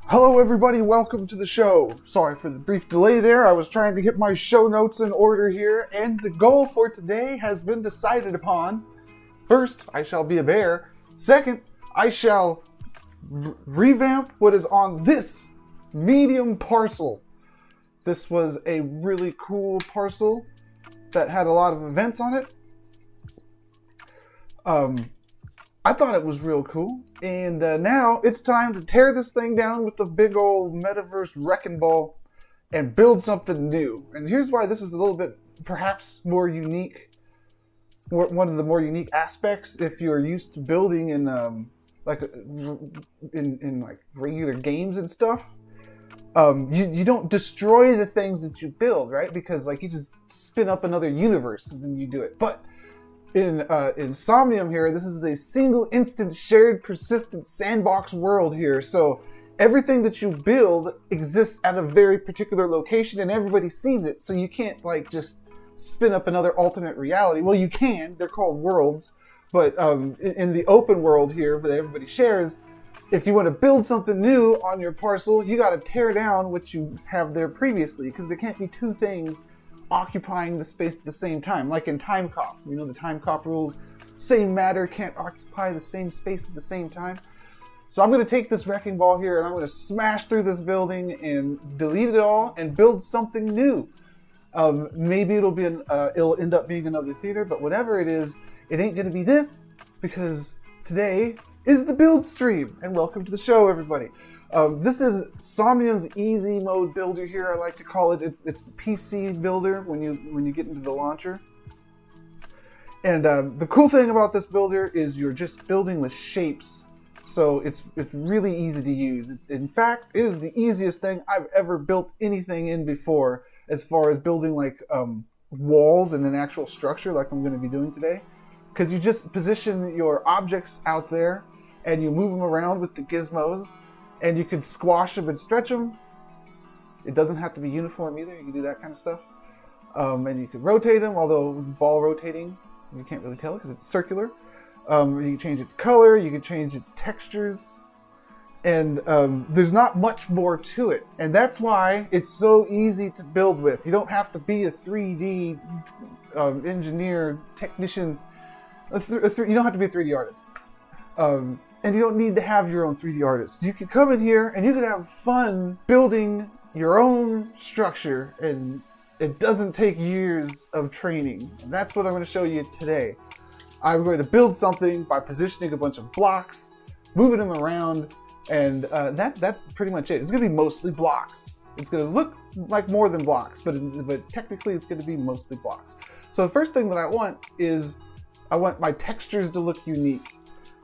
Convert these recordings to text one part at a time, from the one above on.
Hello everybody, welcome to the show. Sorry for the brief delay there. I was trying to get my show notes in order here, and the goal for today has been decided upon. First, I shall be a bear. Second, I shall revamp what is on this medium parcel. This was a really cool parcel that had a lot of events on it. I thought it was real cool, and now it's time to tear this thing down with the big old metaverse wrecking ball and build something new. And here's why this is a little bit perhaps more unique, one of the more unique aspects if you're used to building in like regular games and stuff. You don't destroy the things that you build, right? Because like you just spin up another universe and then you do it. But in Somnium here, this is a single instant shared persistent sandbox world here. So everything that you build exists at a very particular location and everybody sees it. So you can't like just spin up another alternate reality. Well, you can, they're called worlds. But in the open world here that everybody shares, if you want to build something new on your parcel, you got to tear down what you have there previously, because there can't be two things occupying the space at the same time, like in Time Cop. You know the Time Cop rules, same matter can't occupy the same space at the same time. So I'm going to take this wrecking ball here and I'm going to smash through this building and delete it all and build something new. Maybe it'll end up being another theater, but whatever it is, it ain't going to be this, because today is the build stream. And welcome to the show, everybody. This is Somnium's easy mode builder here, I like to call it. It's the PC builder when you get into the launcher. And the cool thing about this builder is you're just building with shapes, so it's really easy to use. In fact, it is the easiest thing I've ever built anything in before, as far as building like walls and an actual structure like I'm going to be doing today. Because you just position your objects out there and you move them around with the gizmos. And you can squash them and stretch them. It doesn't have to be uniform either. You can do that kind of stuff. And you can rotate them, although ball rotating, you can't really tell because it's circular. You can change its color. You can change its textures. And there's not much more to it. And that's why it's so easy to build with. You don't have to be a 3D engineer, technician. You don't have to be a 3D artist. And you don't need to have your own 3D artist. You can come in here and you can have fun building your own structure, and it doesn't take years of training. And that's what I'm going to show you today. I'm going to build something by positioning a bunch of blocks, moving them around, and that's pretty much it. It's going to be mostly blocks. It's going to look like more than blocks, but technically it's going to be mostly blocks. So the first thing that I want is I want my textures to look unique.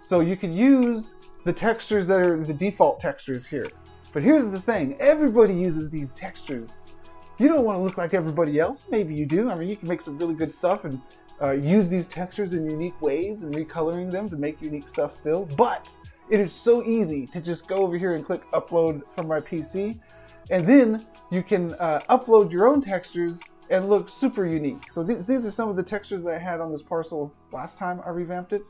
So you can use the textures that are the default textures here. But here's the thing, everybody uses these textures. You don't want to look like everybody else. Maybe you do. I mean, you can make some really good stuff and use these textures in unique ways and recoloring them to make unique stuff still. But it is so easy to just go over here and click upload from my PC. And then you can upload your own textures and look super unique. So these are some of the textures that I had on this parcel last time I revamped it.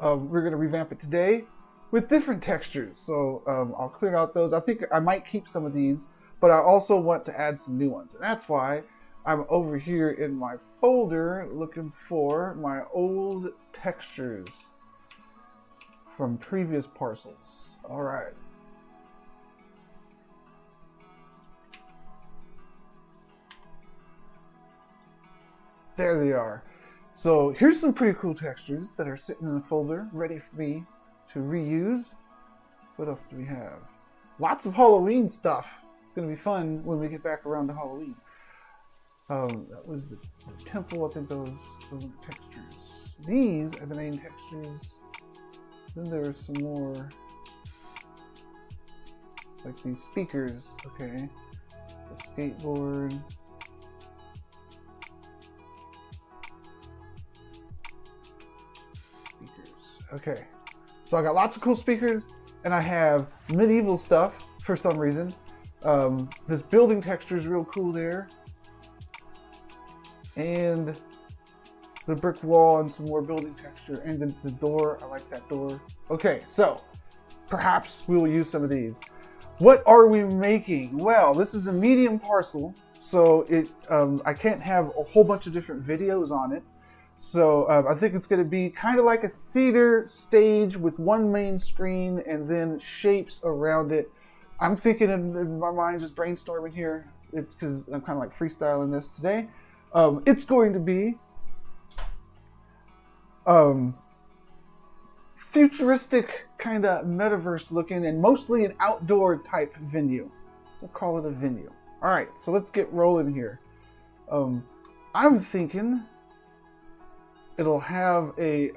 We're going to revamp it today with different textures. So I'll clear out those. I think I might keep some of these, but I also want to add some new ones. And that's why I'm over here in my folder looking for my old textures from previous parcels. All right. There they are. So here's some pretty cool textures that are sitting in the folder, ready for me to reuse. What else do we have? Lots of Halloween stuff. It's going to be fun when we get back around to Halloween. That was the temple. I think those were textures. These are the main textures. Then there are some more, like these speakers. Okay, the skateboard. Okay, so I got lots of cool speakers, and I have medieval stuff for some reason. This building texture is real cool there. And the brick wall and some more building texture. And the door, I like that door. Okay, so perhaps we will use some of these. What are we making? Well, this is a medium parcel, so I can't have a whole bunch of different videos on it. So I think it's going to be kind of like a theater stage with one main screen and then shapes around it. I'm thinking in my mind, just brainstorming here, because I'm kind of like freestyling this today. It's going to be futuristic kind of metaverse looking and mostly an outdoor type venue. We'll call it a venue. All right, so let's get rolling here. I'm thinking it'll have a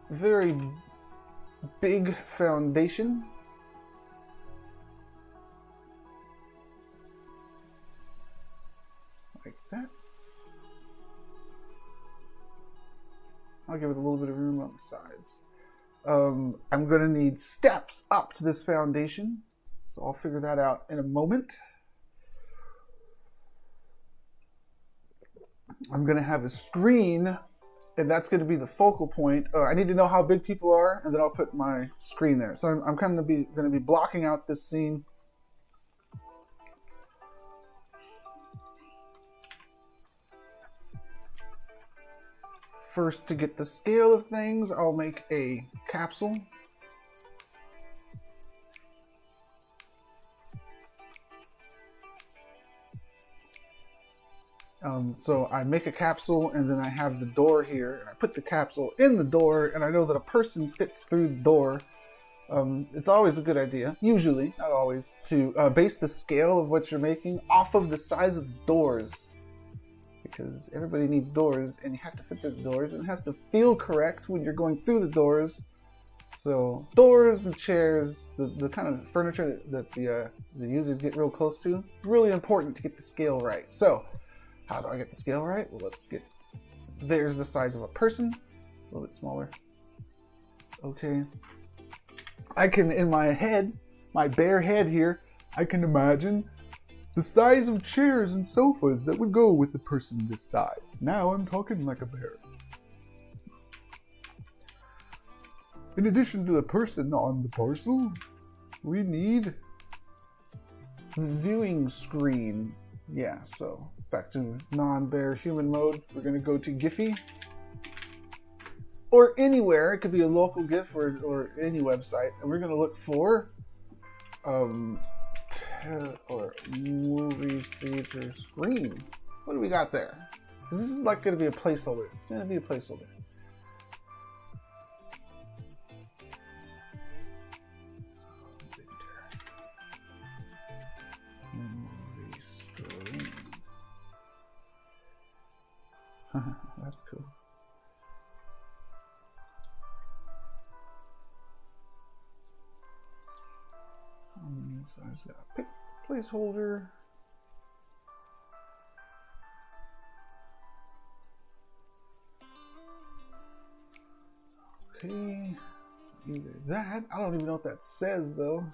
very big foundation. Like that. I'll give it a little bit of room on the sides. I'm going to need steps up to this foundation, so I'll figure that out in a moment. I'm going to have a screen, and that's going to be the focal point. I need to know how big people are, and then I'll put my screen there. So I'm kind of going to be blocking out this scene. First, to get the scale of things, I'll make a capsule. So I make a capsule, and then I have the door here, and I put the capsule in the door, and I know that a person fits through the door. It's always a good idea, usually, not always, to base the scale of what you're making off of the size of the doors. Because everybody needs doors, and you have to fit through the doors, and it has to feel correct when you're going through the doors. So doors and chairs, the kind of furniture that the users get real close to, really important to get the scale right. So how do I get the scale right? Well, there's the size of a person, a little bit smaller. Okay. I can, in my head, my bare head here, I can imagine the size of chairs and sofas that would go with a person this size. Now I'm talking like a bear. In addition to the person on the parcel, we need the viewing screen. Yeah, so back to non-bear human mode. We're going to go to Giphy. Or anywhere. It could be a local GIF or any website. And we're going to look for or movie theater screen. What do we got there? This is like going to be a placeholder. It's going to be a placeholder. Movie screen. That's cool. So I just got a pick placeholder. Okay, so either that. I don't even know what that says though.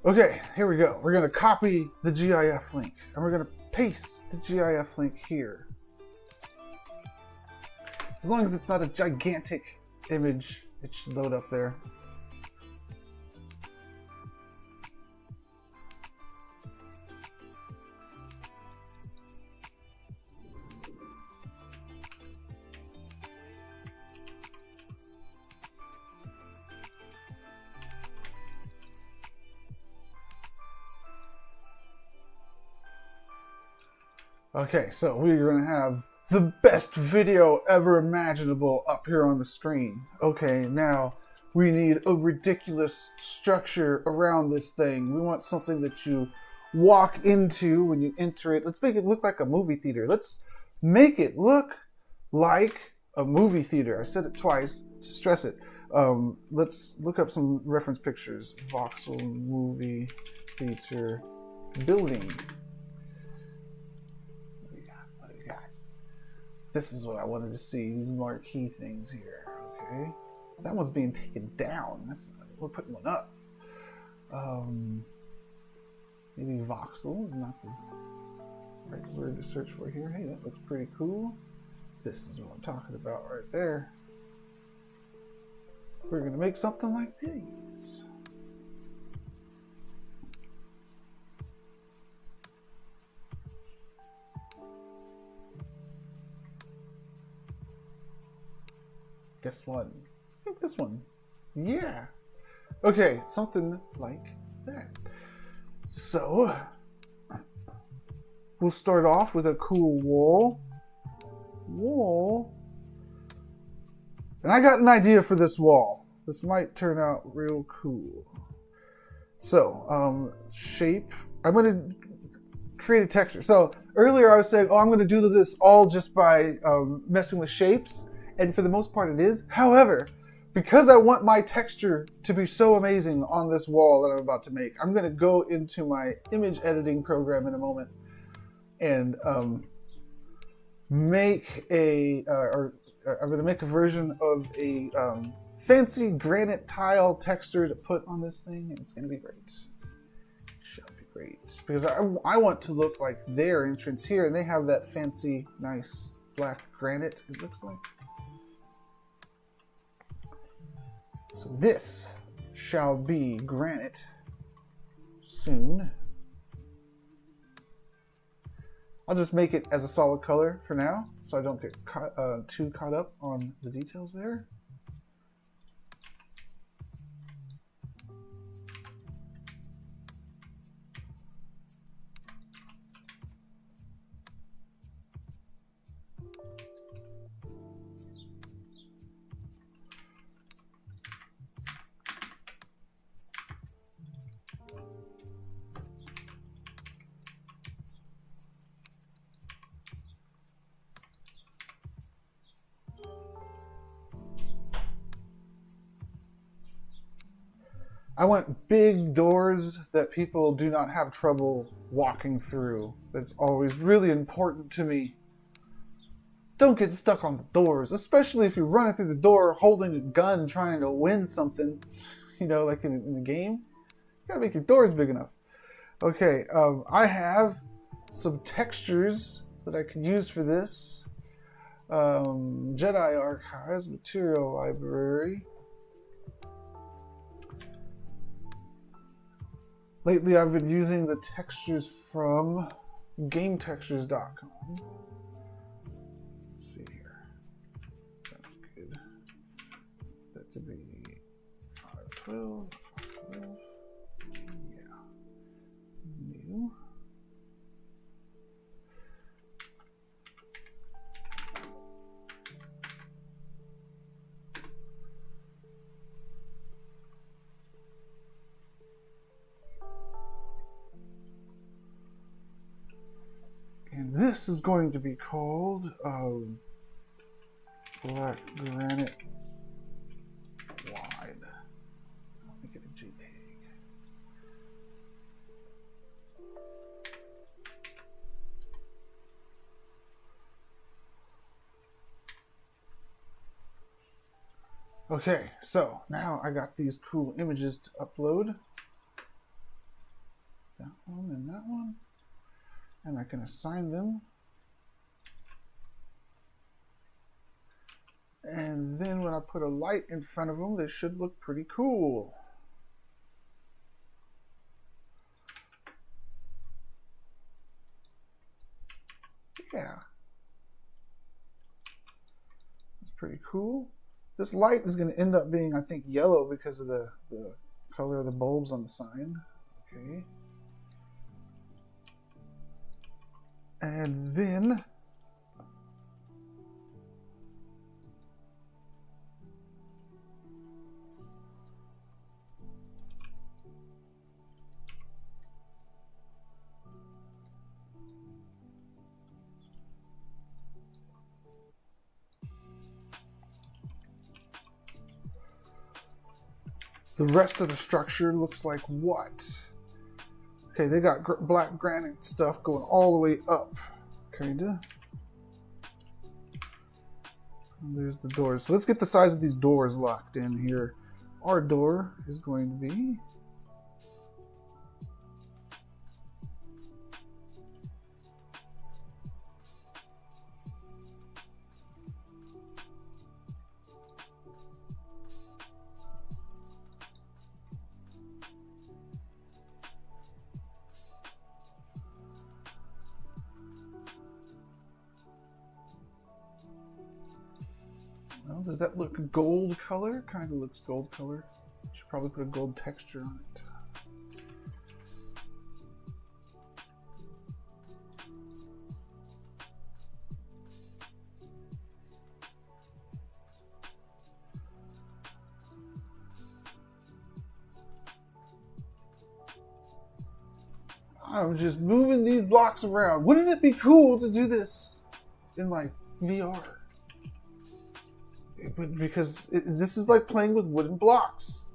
Or okay, here we go. We're going to copy the GIF link, and we're going to paste the GIF link here. As long as it's not a gigantic image, it should load up there. Okay, so we're going to have the best video ever imaginable up here on the screen. Okay, now we need a ridiculous structure around this thing. We want something that you walk into when you enter it. Let's make it look like a movie theater. Let's make it look like a movie theater. I said it twice to stress it. Let's look up some reference pictures. Voxel movie theater building. This is what I wanted to see, these marquee things here. Okay. That one's being taken down. We're putting one up. Maybe voxel is not the right word to search for here. Hey, that looks pretty cool. This is what I'm talking about right there. We're going to make something like these. This one. I think this one. Yeah. Okay, something like that. So, we'll start off with a cool wall. And I got an idea for this wall. This might turn out real cool. So, shape. I'm going to create a texture. So, earlier I was saying, oh, I'm going to do this all just by messing with shapes. And for the most part it is. However, because I want my texture to be so amazing on this wall that I'm about to make, I'm going to go into my image editing program in a moment and make a, I'm going to make a version of a fancy granite tile texture to put on this thing, and it's going to be great. It shall be great. Because I want to look like their entrance here, and they have that fancy, nice black granite, it looks like. So this shall be granite soon. I'll just make it as a solid color for now, so I don't get too caught up on the details there. I want big doors that people do not have trouble walking through. That's always really important to me. Don't get stuck on the doors, especially if you're running through the door holding a gun trying to win something, you know, like in the game. You gotta make your doors big enough. Okay, I have some textures that I can use for this. Jedi Archives, Material Library. Lately, I've been using the textures from GameTextures.com. Let's see here. That's good. That to be 512. 512. Yeah. New. And this is going to be called Black Granite Wide. I'll make it a JPEG. Okay, so now I got these cool images to upload. That one and that one. And I can assign them. And then when I put a light in front of them, they should look pretty cool. Yeah. That's pretty cool. This light is going to end up being, I think, yellow because of the color of the bulbs on the sign. Okay. And then the rest of the structure looks like what? Okay, they got black granite stuff going all the way up, kinda. And there's the doors. So let's get the size of these doors locked in here. Our door is going to be... Well, does that look gold color? Kind of looks gold color. Should probably put a gold texture on it. I'm just moving these blocks around. Wouldn't it be cool to do this in like VR? Because this is like playing with wooden blocks.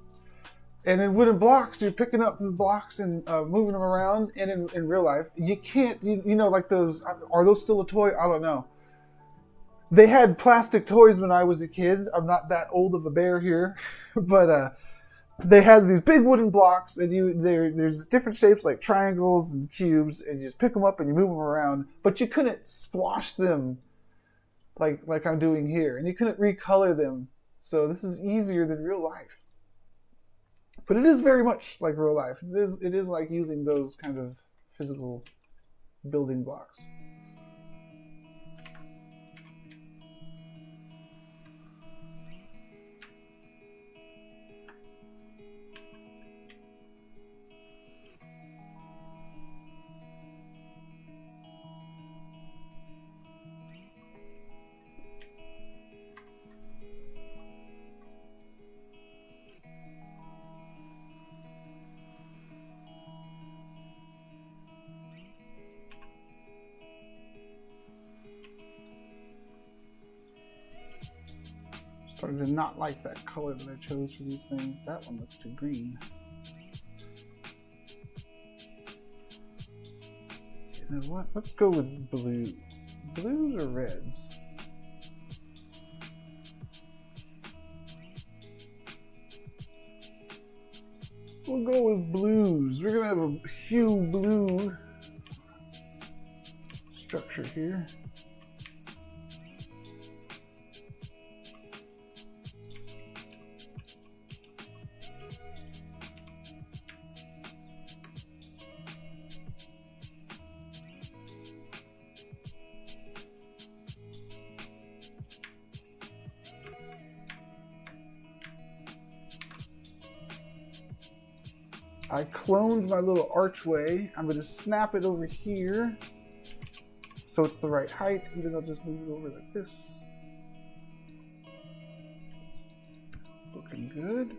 And in wooden blocks, you're picking up the blocks and moving them around. And in real life, you can't, you know, like those, are those still a toy? I don't know. They had plastic toys when I was a kid. I'm not that old of a bear here. But they had these big wooden blocks. And there's different shapes like triangles and cubes. And you just pick them up and you move them around. But you couldn't squash them like I'm doing here. And you couldn't recolor them. So this is easier than real life. But it is very much like real life. It is like using those kind of physical building blocks. Starting to not like that color that I chose for these things. That one looks too green. You know what? Let's go with blue. Blues or reds? We'll go with blues. We're gonna have a hue blue structure here. I cloned my little archway. I'm going to snap it over here so it's the right height, and then I'll just move it over like this. Looking good.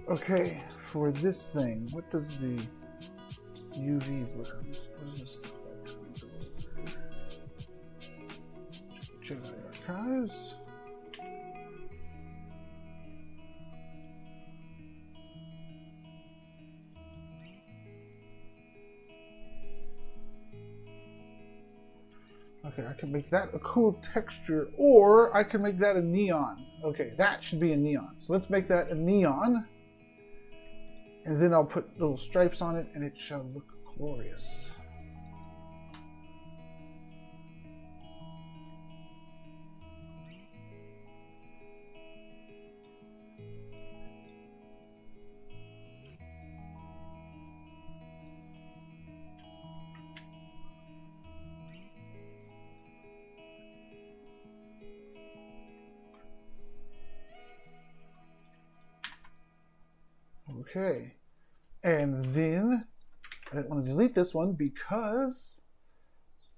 Okay, for this thing, what does the UVs look like? What does this look like? Jedi Archives. Okay, I can make that a cool texture, or I can make that a neon. Okay, that should be a neon. So let's make that a neon. And then I'll put little stripes on it, and it shall look glorious. Okay. And then I didn't want to delete this one because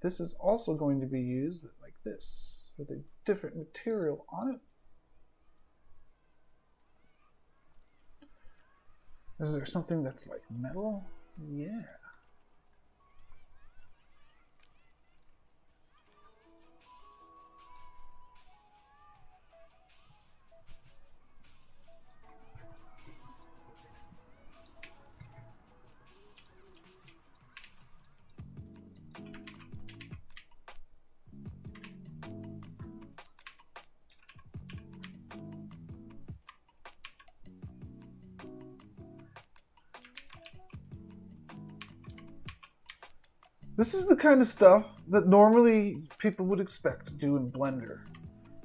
this is also going to be used like this with a different material on it. Is there something that's like metal? Yeah. This is the kind of stuff that normally people would expect to do in Blender.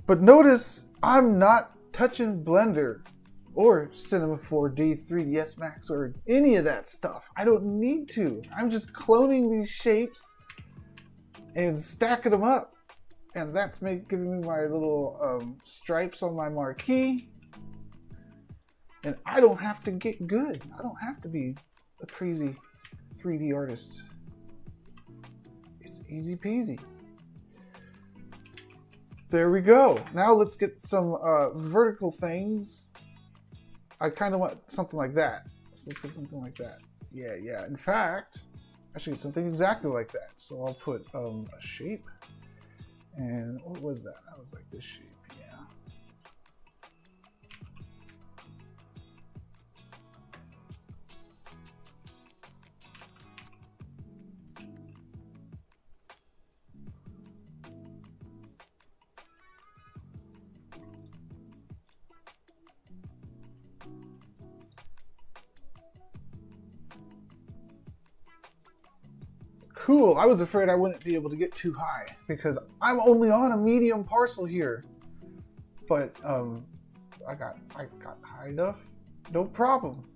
But notice I'm not touching Blender or Cinema 4D, 3ds Max, or any of that stuff. I don't need to. I'm just cloning these shapes and stacking them up. And that's giving me my little stripes on my marquee. And I don't have to get good. I don't have to be a crazy 3D artist. It's easy peasy. There we go. Now let's get some vertical things. I kind of want something like that. So let's get something like that. Yeah. In fact, I should get something exactly like that. So I'll put a shape. And what was that? That was like this shape, yeah. Cool. I was afraid I wouldn't be able to get too high because I'm only on a medium parcel here. But I got high enough. No problem.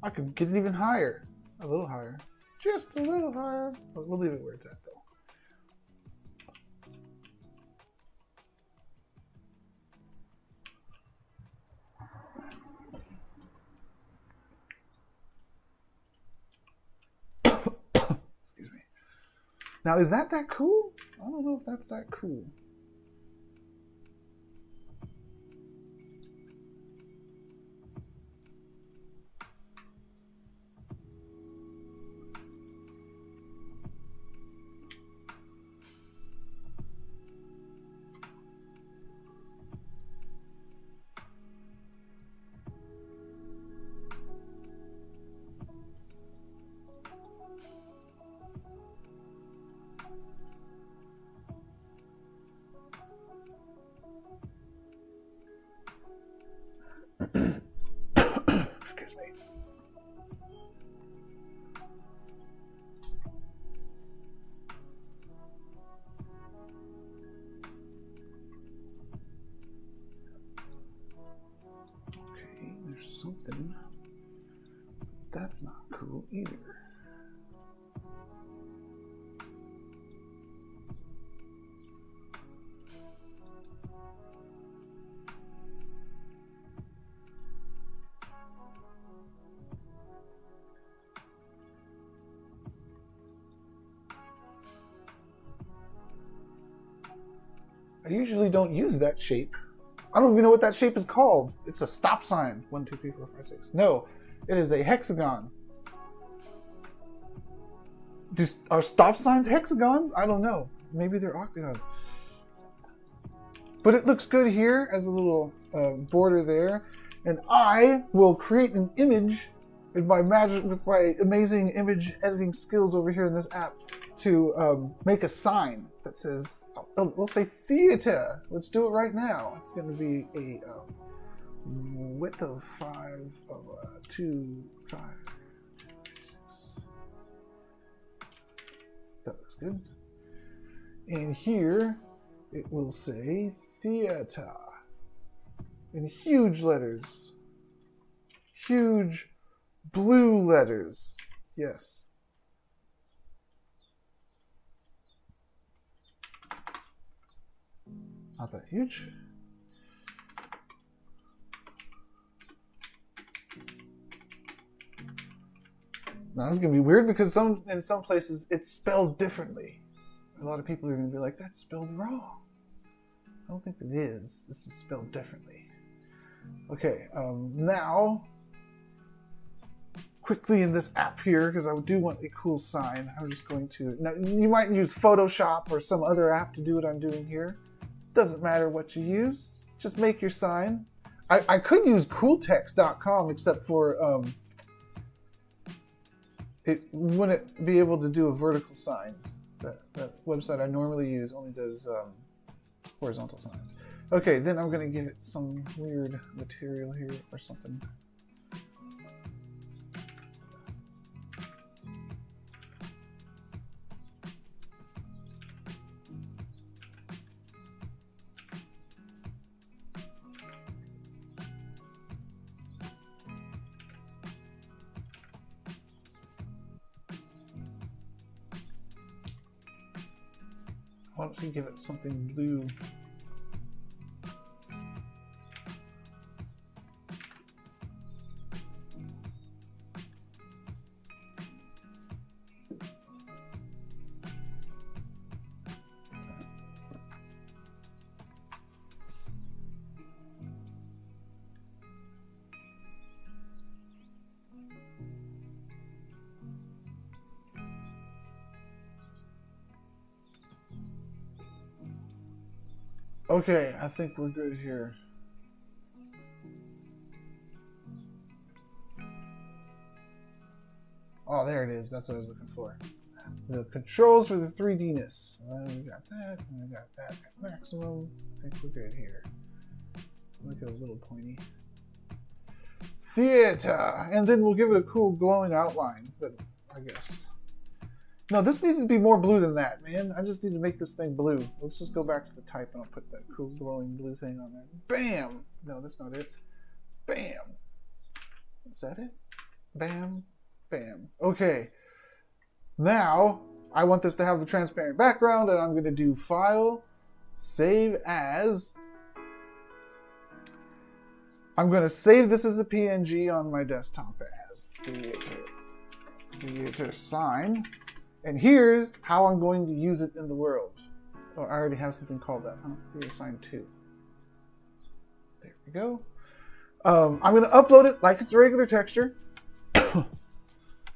I could get it even higher. A little higher. Just a little higher. But we'll leave it where it's at though. Now, is that cool? I don't know if that's that cool. Excuse me. Okay, there's something. That's not cool either. I usually don't use that shape. I don't even know what that shape is called. It's a stop sign. 1, 2, 3, 4, 5, 6. No, it is a hexagon. Are stop signs hexagons? I don't know. Maybe they're octagons. But it looks good here as a little border there. And I will create an image with my amazing image editing skills over here in this app to make a sign that says, we'll say theater. Let's do it right now. It's going to be a width of 2, 5, 6. That looks good. And here it will say theater in huge letters. Huge blue letters. Yes. Not that huge. Now this is gonna be weird because in some places it's spelled differently. A lot of people are gonna be like, "That's spelled wrong." I don't think it is. It's just spelled differently. Okay, now quickly in this app here, because I do want a cool sign. I'm just going to. Now you might use Photoshop or some other app to do what I'm doing here. Doesn't matter what you use. Just make your sign. I could use cooltext.com, except for it wouldn't be able to do a vertical sign. That website I normally use only does horizontal signs. Okay, then I'm going to give it some weird material here or something. Why don't we give it something blue? Okay, I think we're good here. Oh, there it is. That's what I was looking for. The controls for the 3D-ness. We got that, and we got that at maximum. I think we're good here. Look at a little pointy. Theater! And then we'll give it a cool glowing outline, but I guess. No, this needs to be more blue than that, man. I just need to make this thing blue. Let's just go back to the type and I'll put that cool glowing blue thing on there. Bam! No, that's not it. Bam! Is that it? Bam. Bam. Okay. Now, I want this to have the transparent background, and I'm going to do File, Save As. I'm going to save this as a PNG on my desktop as theater sign. And here's how I'm going to use it in the world. Oh, I already have something called that, huh? Theater sign 2. There we go. I'm going to upload it like it's a regular texture.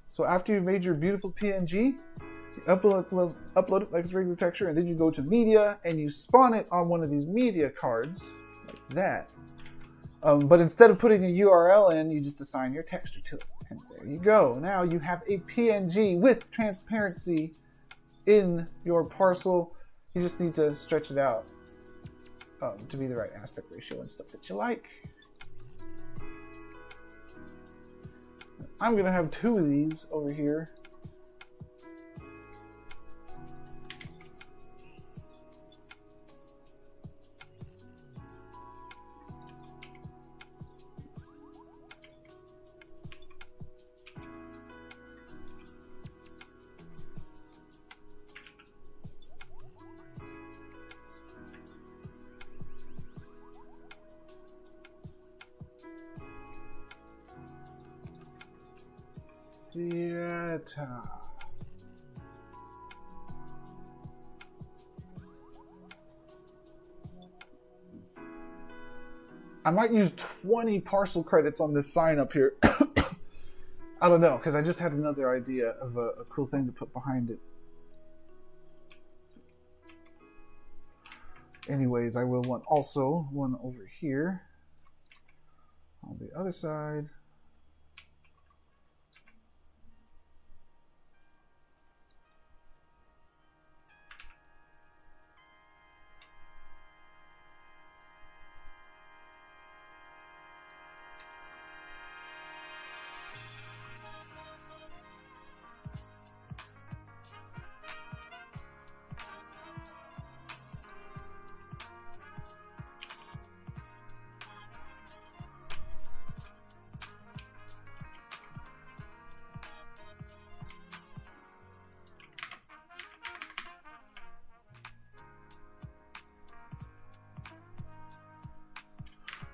So after you've made your beautiful PNG, you upload it like it's a regular texture, and then you go to Media, and you spawn it on one of these media cards, like that. But instead of putting a URL in, you just assign your texture to it. And there you go. Now you have a PNG with transparency in your parcel. You just need to stretch it out to be the right aspect ratio and stuff that you like. I'm going to have 2 of these over here. Theater. I might use 20 parcel credits on this sign up here. I don't know, because I just had another idea of a cool thing to put behind it. Anyways, I will want also one over here on the other side.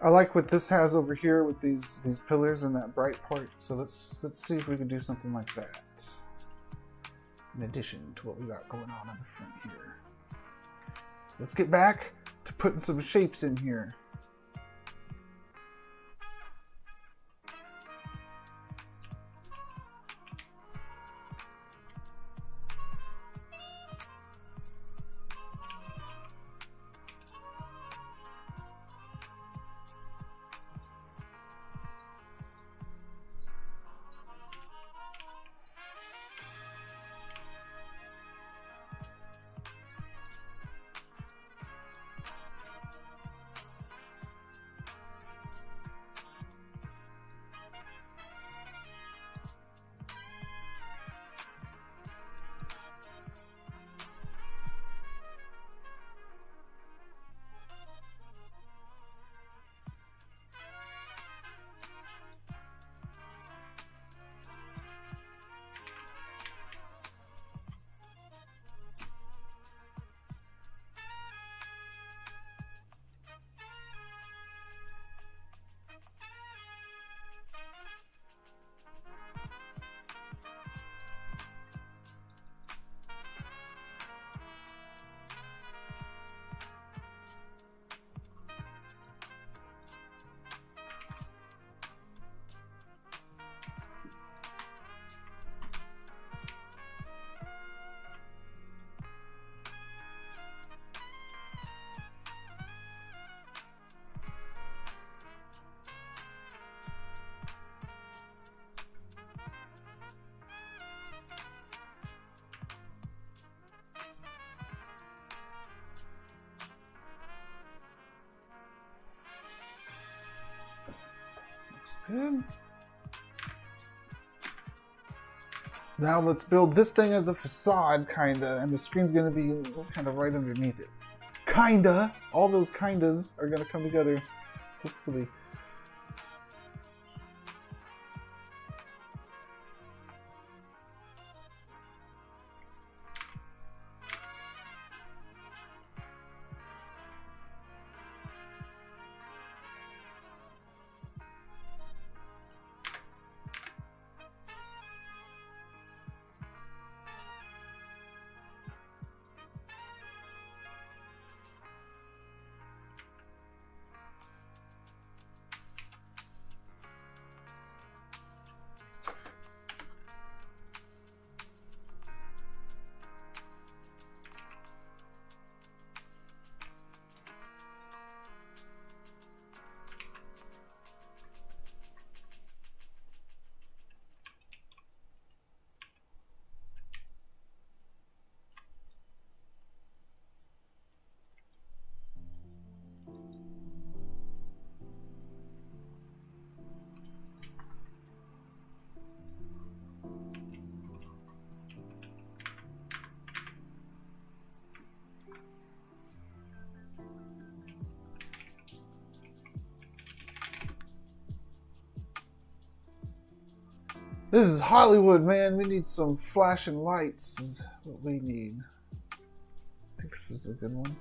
I like what this has over here with these pillars and that bright part. So let's see if we can do something like that. In addition to what we got going on the front here. So let's get back to putting some shapes in here. Good. Now let's build this thing as a facade, kinda, and the screen's gonna be kind of right underneath it. Kinda! All those kindas are gonna come together, hopefully. This is Hollywood, man. We need some flashing lights is what we need. I think this is a good one.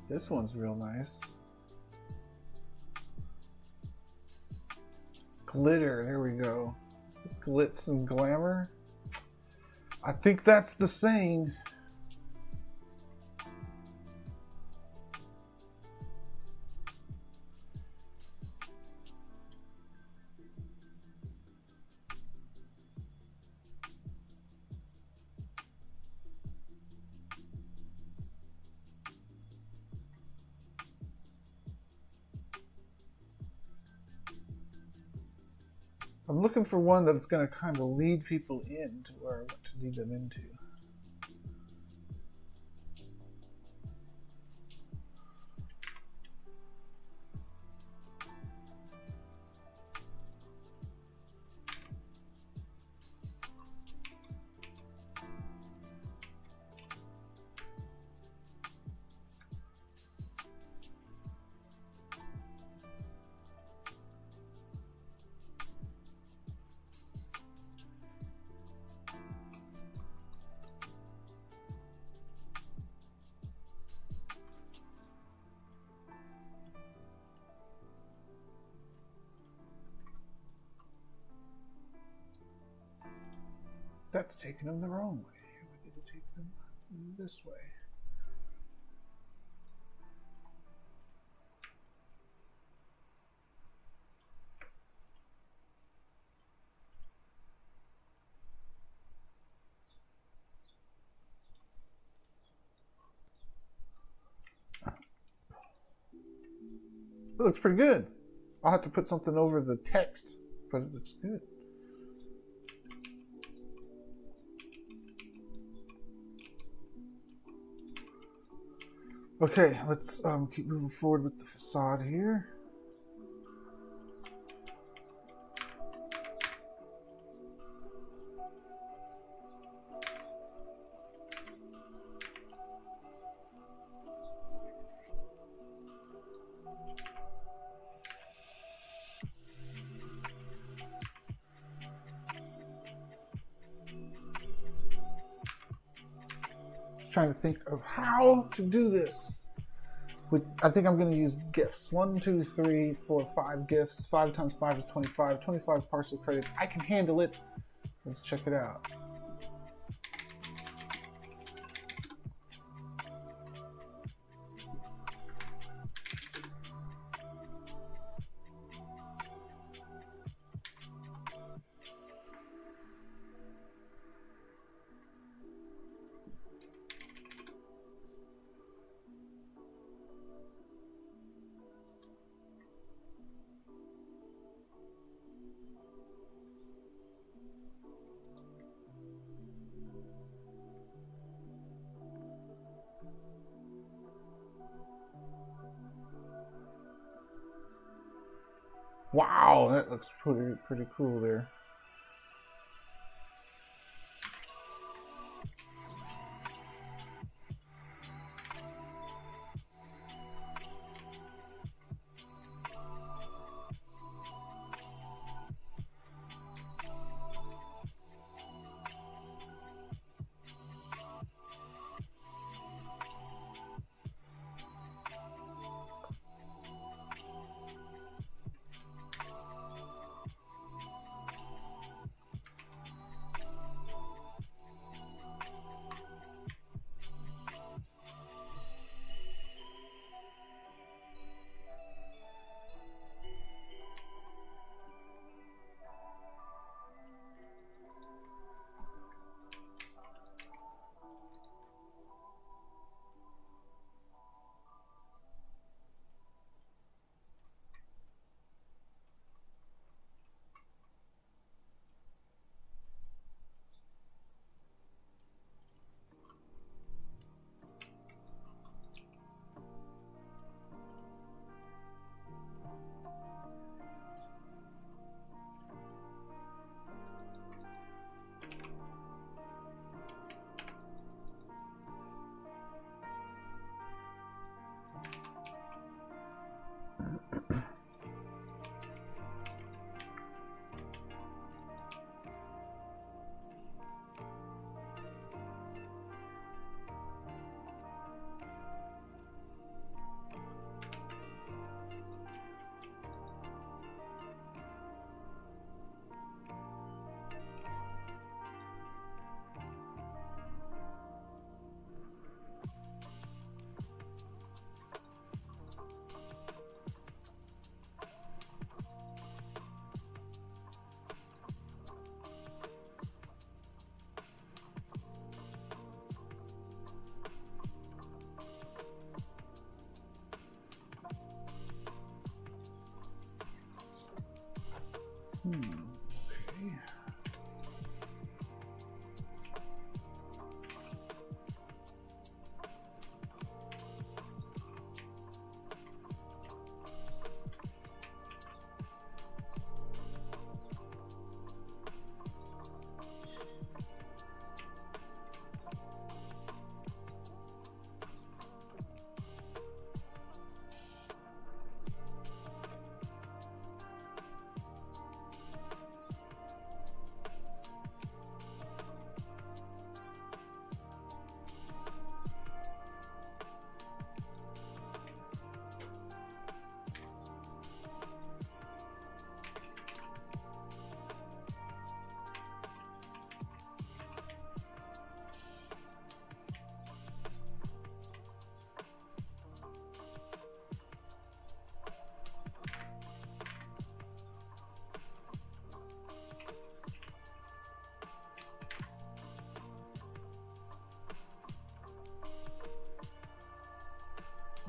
This one's real nice. Glitter, there we go. Glitz and glamour. I think that's the saying. I'm looking for one that's going to kind of lead people into where I want to lead them into. That's taking them the wrong way. We need to take them this way. It looks pretty good. I'll have to put something over the text, but it looks good. Okay, let's keep moving forward with the facade here. Trying to think of how to do this. I think I'm going to use gifts. 1, 2, 3, 4, 5 gifts. 5 times 5 is 25. 25 partial credits. I can handle it. Let's check it out. Wow, that looks pretty cool there.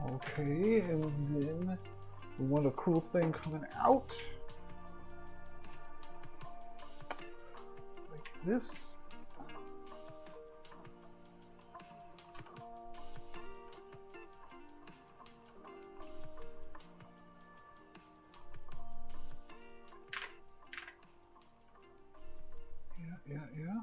Okay, and then we want a cool thing coming out. Like this. Yeah.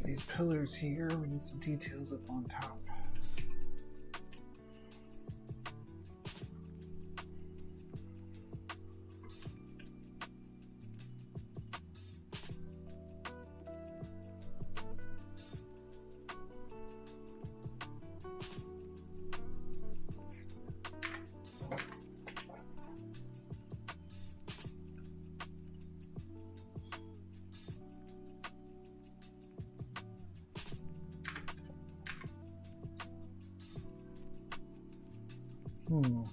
These pillars here, we need some details up on top.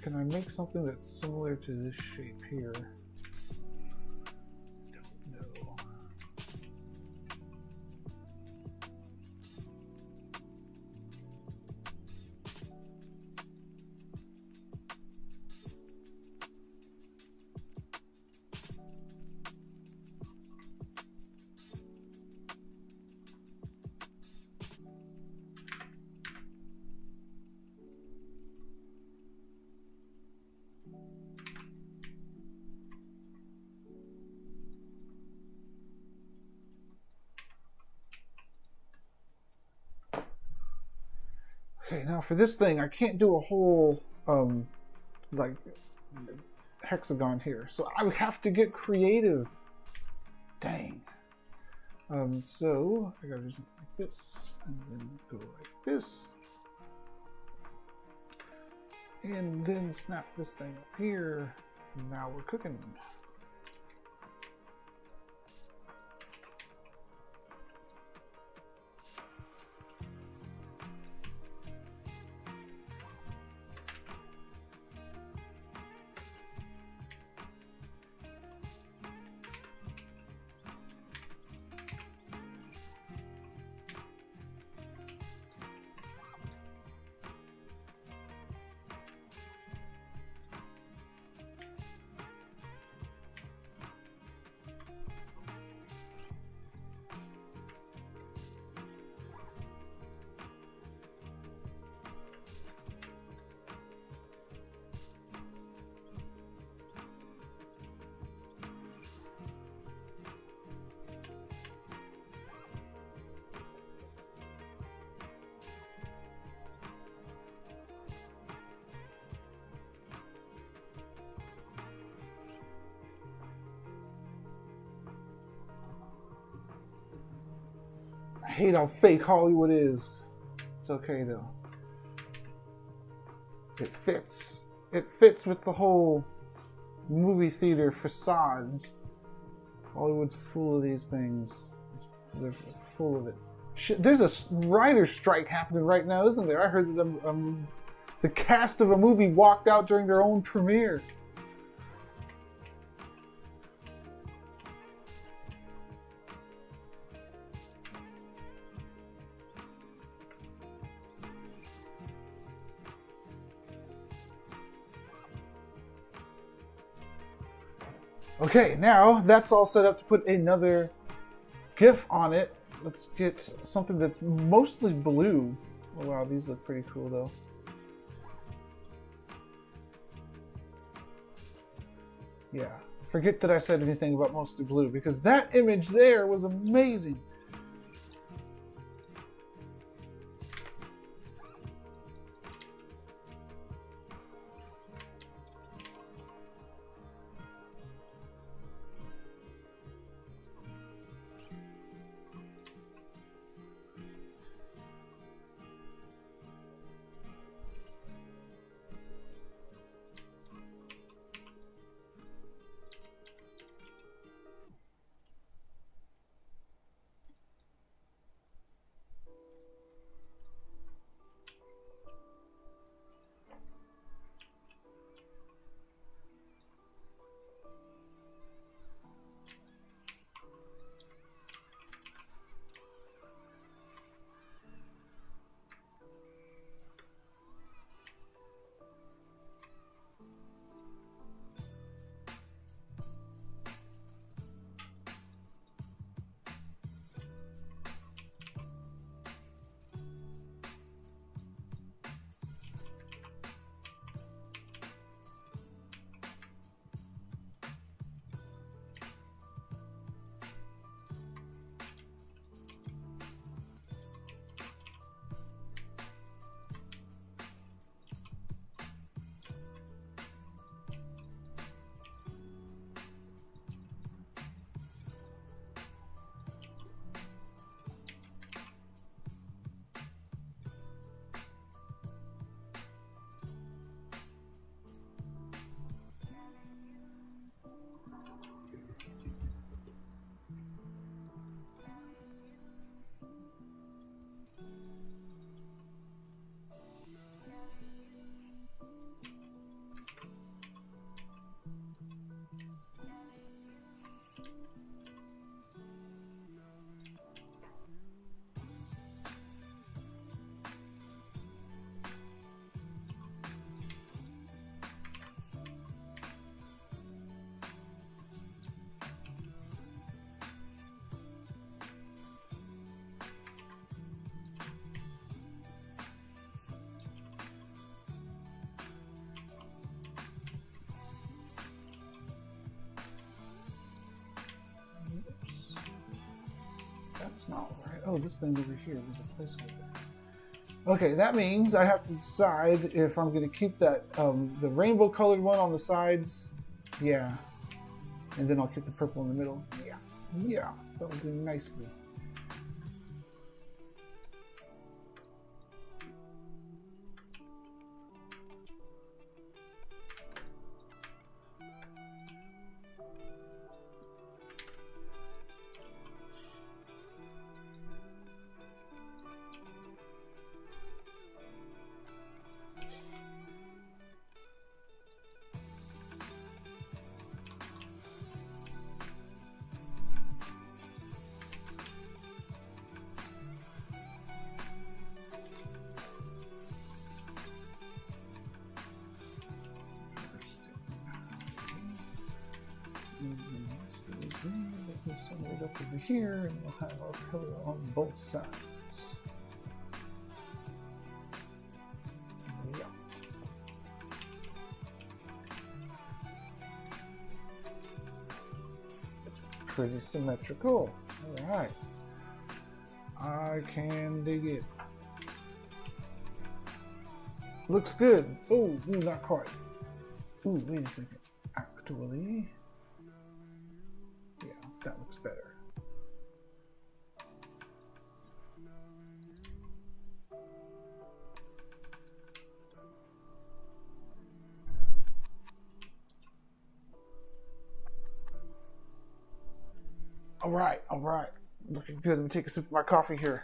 Can I make something that's similar to this shape here? Don't know. Okay, now for this thing, I can't do a whole, like, hexagon here. So I would have to get creative. Dang. So I gotta do something like this, and then go like this. And then snap this thing up here. And now we're cooking. I hate how fake Hollywood is. It's okay though. It fits. It fits with the whole movie theater facade. Hollywood's full of these things. They're full of it. Shit, there's a writer's strike happening right now, isn't there? I heard that the cast of a movie walked out during their own premiere. Okay, now that's all set up to put another GIF on it. Let's get something that's mostly blue. Oh, wow, these look pretty cool though. Yeah, forget that I said anything about mostly blue because that image there was amazing. That's not right. Oh, this thing over here was a placeholder. Okay, that means I have to decide if I'm going to keep that the rainbow colored one on the sides. Yeah. And then I'll keep the purple in the middle. Yeah. Yeah. That'll do nicely. Right up over here, and we'll have our color on both sides. Yeah. Pretty symmetrical. All right. I can dig it. Looks good. Oh, not quite. Ooh, wait a second. Actually, yeah, that looks better. All right. Looking good. Let me take a sip of my coffee here.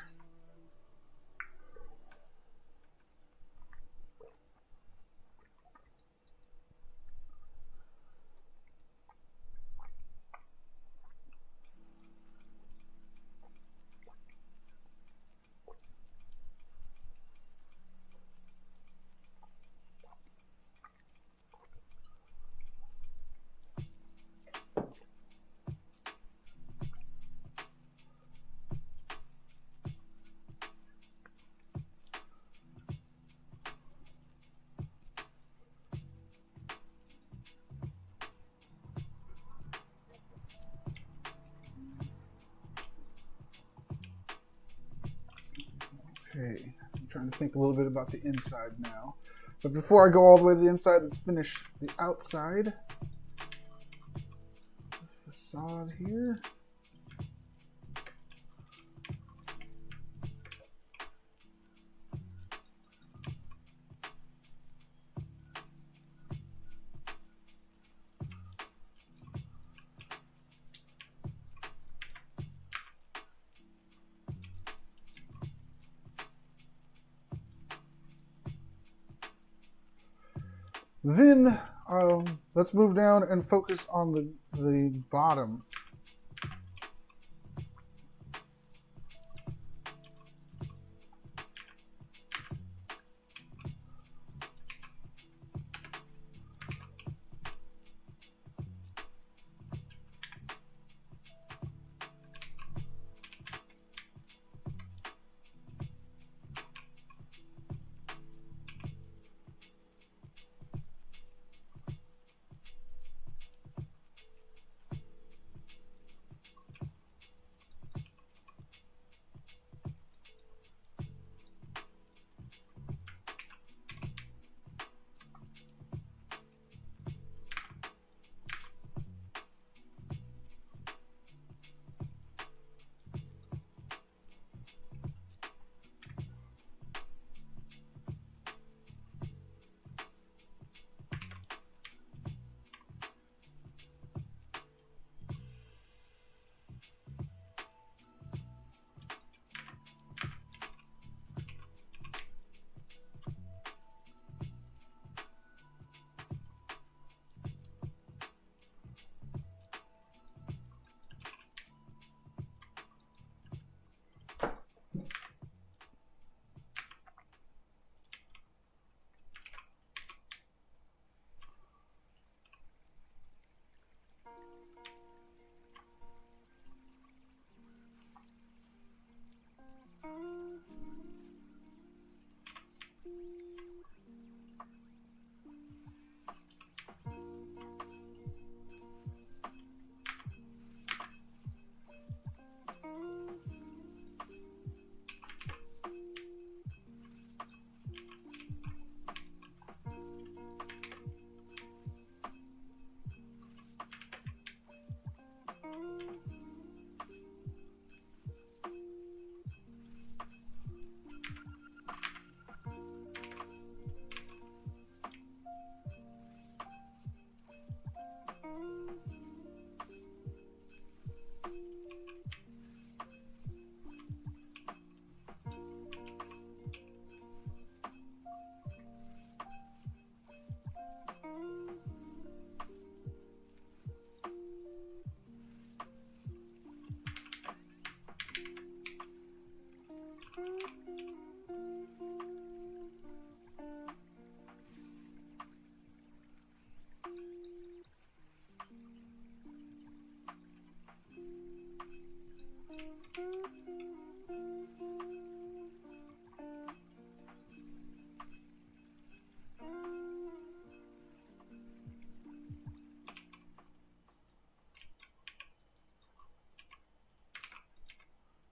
Okay, I'm trying to think a little bit about the inside now. But before I go all the way to the inside, let's finish the outside. The facade here. Then let's move down and focus on the bottom.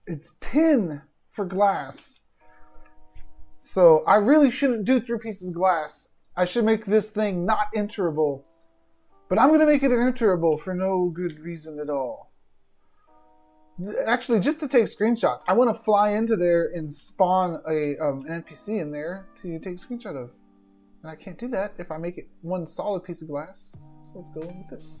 It's 10 for glass. So I really shouldn't do 3 pieces of glass. I should make this thing not enterable. But I'm going to make it enterable for no good reason at all. Actually, just to take screenshots. I want to fly into there and spawn an NPC in there to take a screenshot of. And I can't do that if I make it one solid piece of glass. So let's go with this.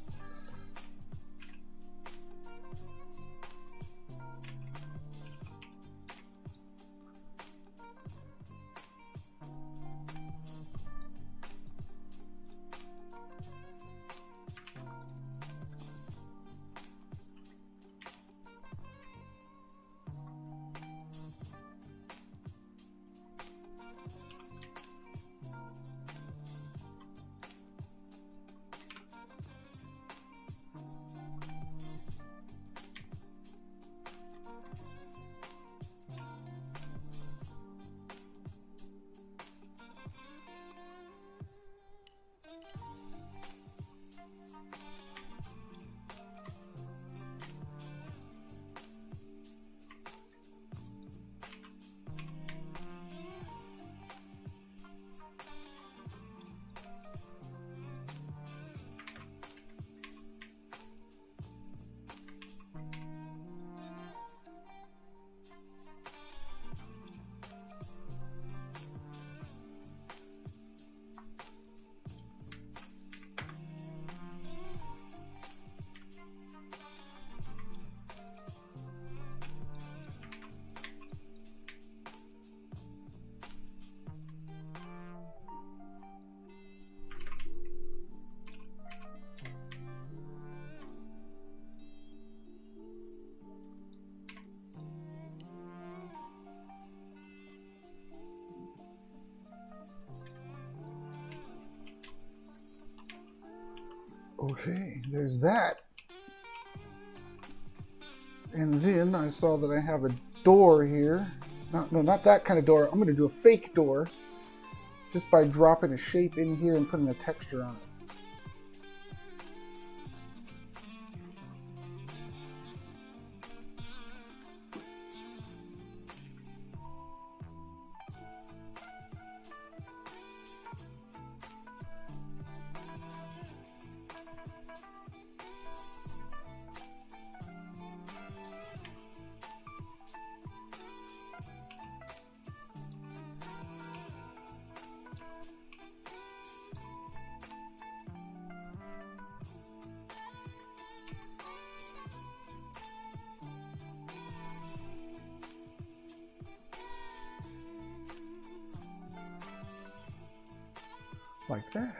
Okay, there's that. And then I saw that I have a door here. No, not that kind of door. I'm going to do a fake door just by dropping a shape in here and putting a texture on it. Like that.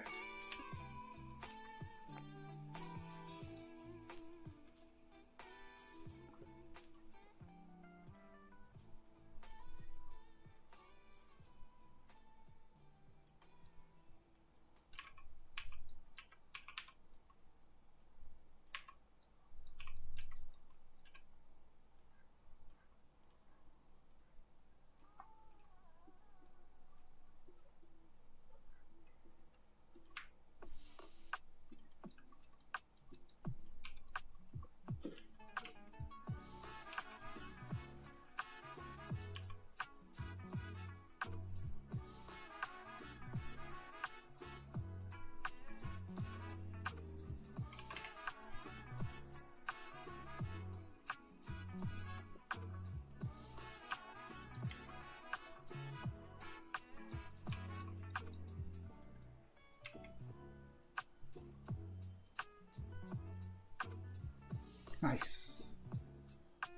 Nice.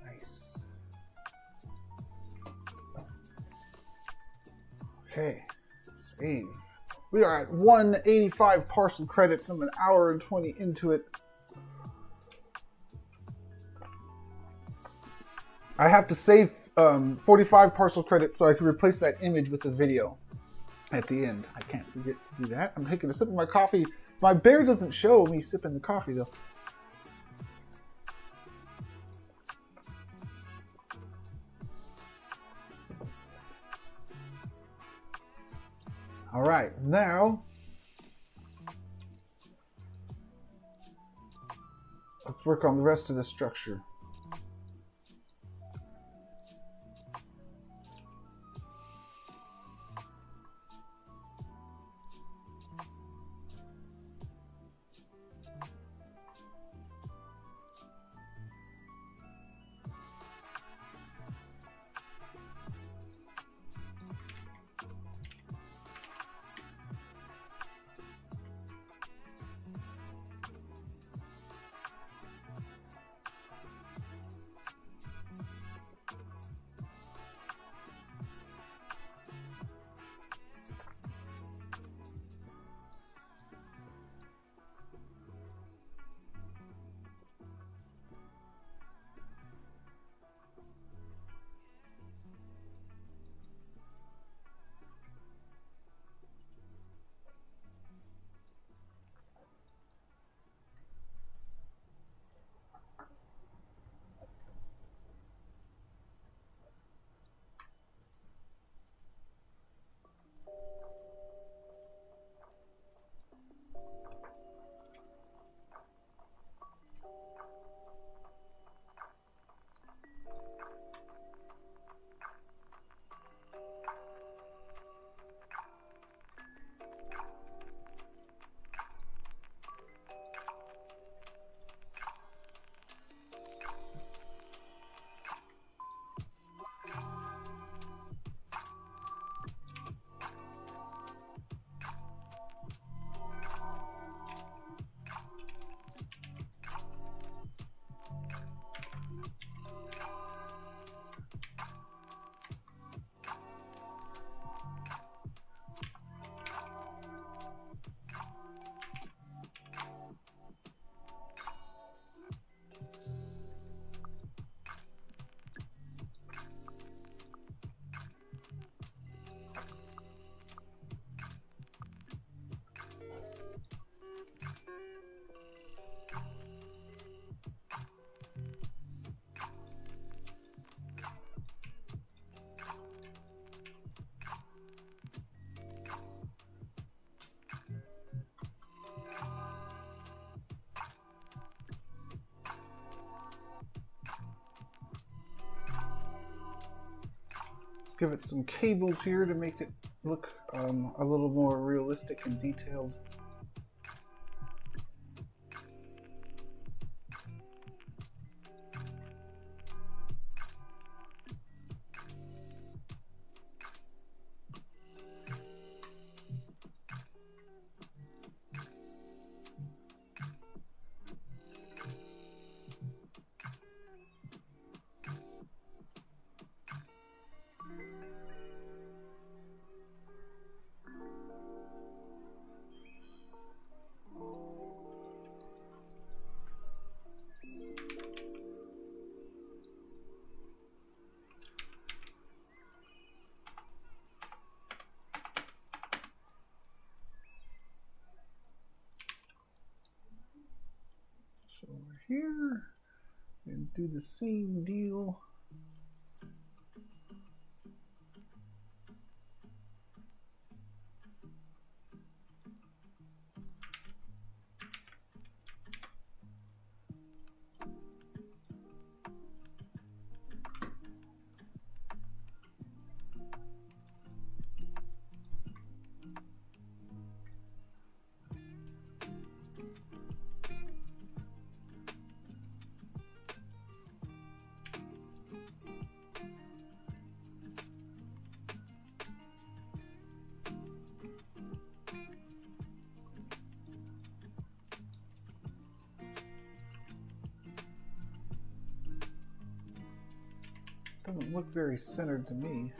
Nice. Okay. Save. We are at 185 parcel credits. I'm an hour and 20 into it. I have to save 45 parcel credits so I can replace that image with the video at the end. I can't forget to do that. I'm taking a sip of my coffee. My bear doesn't show me sipping the coffee though. All right, now let's work on the rest of the structure. Let's give it some cables here to make it look a little more realistic and detailed. So over here, and do the same deal. Doesn't look very centered to me.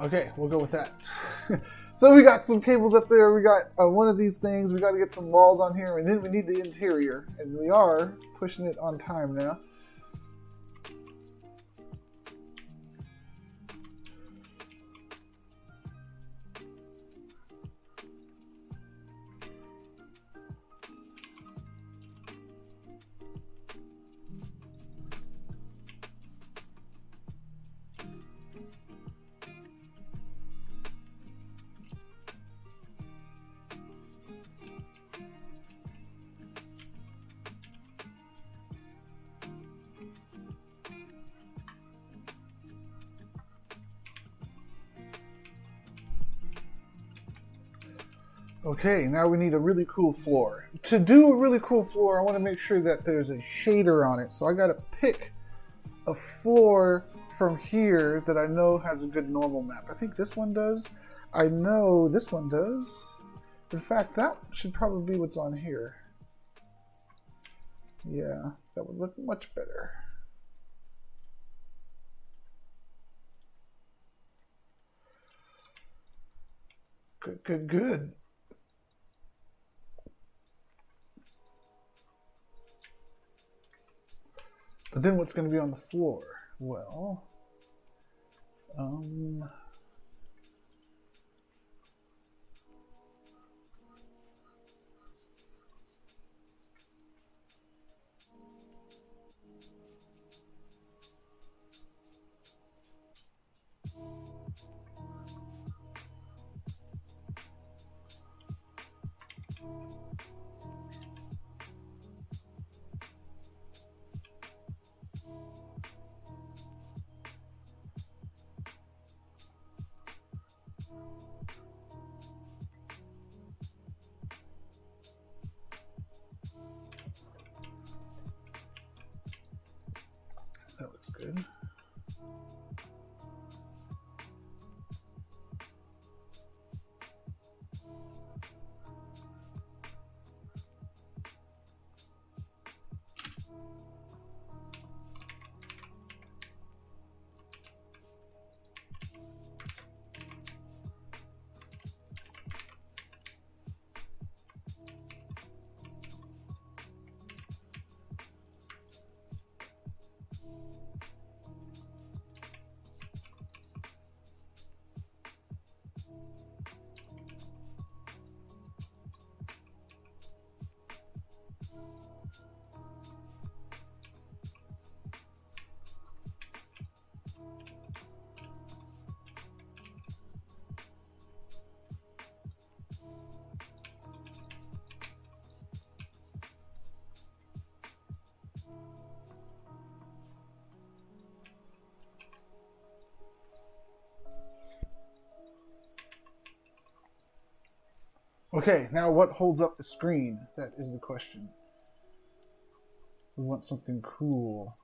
Okay, we'll go with that. So we got some cables up there. We got one of these things. We got to get some walls on here, and then we need the interior. And we are pushing it on time now. Okay, now we need a really cool floor. To do a really cool floor, I want to make sure that there's a shader on it. So I got to pick a floor from here that I know has a good normal map. I think this one does. I know this one does. In fact, that should probably be what's on here. Yeah, that would look much better. Good, good, good. But then what's going to be on the floor? Well, that looks good. Okay, now what holds up the screen? That is the question. We want something cool.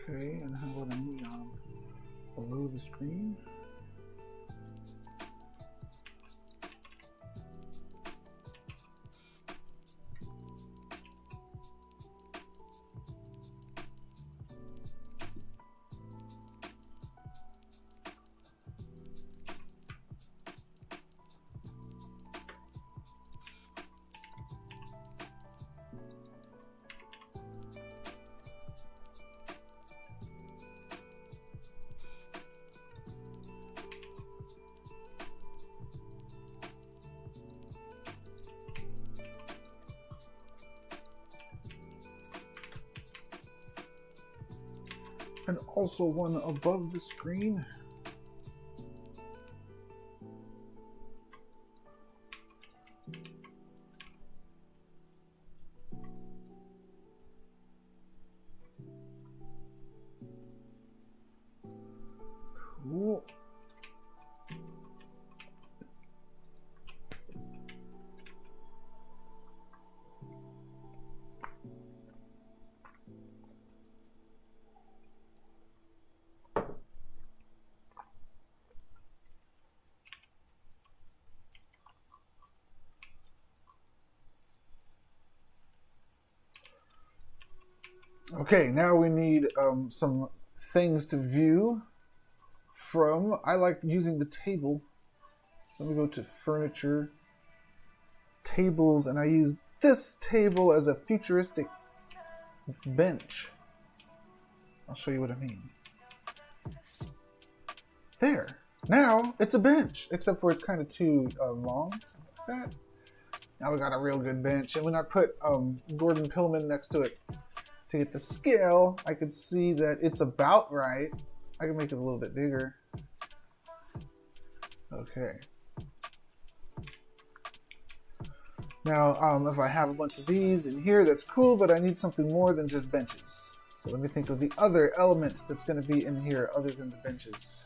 Okay, and how about a neon below the screen? And also one above the screen. Cool. Okay, now we need some things to view from. I like using the table. So let me go to furniture, tables, and I use this table as a futuristic bench. I'll show you what I mean. There. Now it's a bench, except for it's kind of too long. Like that. Now we got a real good bench, and when I put Gordon Pillman next to it to get the scale, I could see that it's about right. I can make it a little bit bigger. Okay. Now, if I have a bunch of these in here, that's cool, but I need something more than just benches. So let me think of the other element that's going to be in here other than the benches.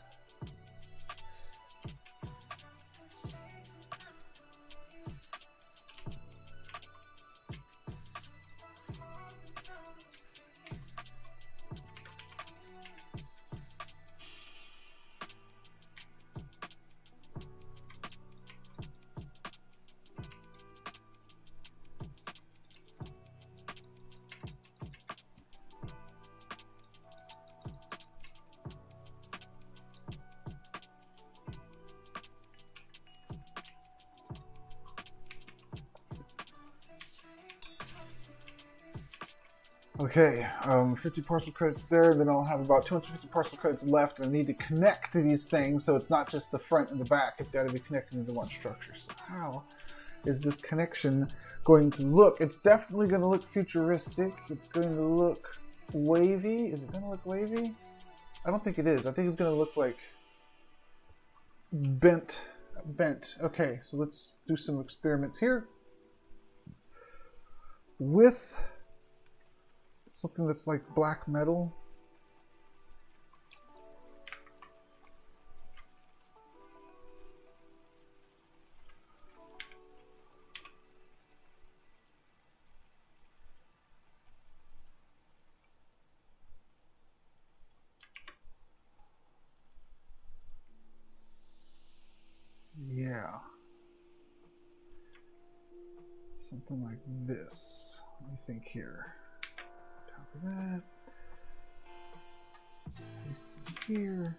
Okay, 50 parcel credits there, then I'll have about 250 parcel credits left, and I need to connect to these things, so it's not just the front and the back, it's got to be connected into one structure. So how is this connection going to look? It's definitely going to look futuristic. It's going to look wavy. Is it going to look wavy? I don't think it is. I think it's going to look like bent. Okay, so let's do some experiments here with something that's like black metal. Yeah. Something like this. Let me think here. Copy that. Paste it here.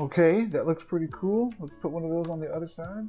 Okay, that looks pretty cool. Let's put one of those on the other side.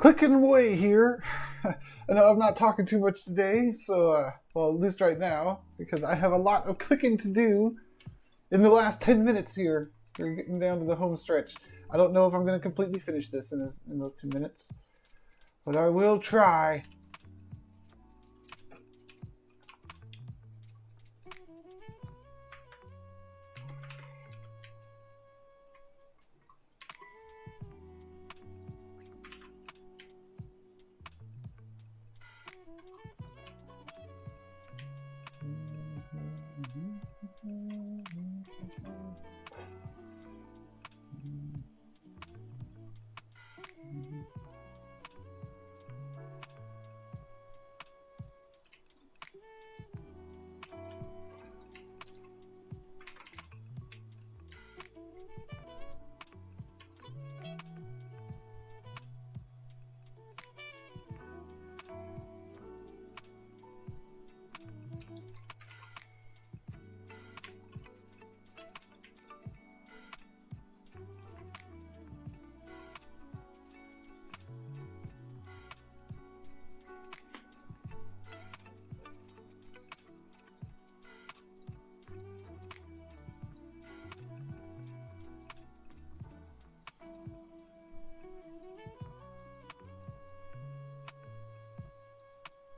clicking away here. I know I'm not talking too much today, so, well, at least right now, because I have a lot of clicking to do in the last 10 minutes here. We're getting down to the home stretch. I don't know if I'm going to completely finish this in those 2 minutes, but I will try.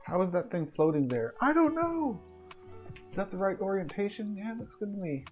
How is that thing floating there? I don't know. Is that the right orientation? Yeah, it looks good to me.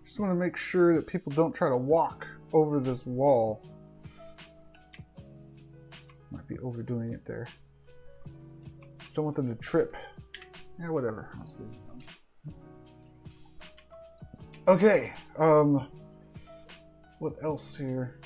Just want to make sure that people don't try to walk over this wall. Might be overdoing it there. Don't want them to trip. Yeah, whatever. I'll just leave it alone. Okay. What else here?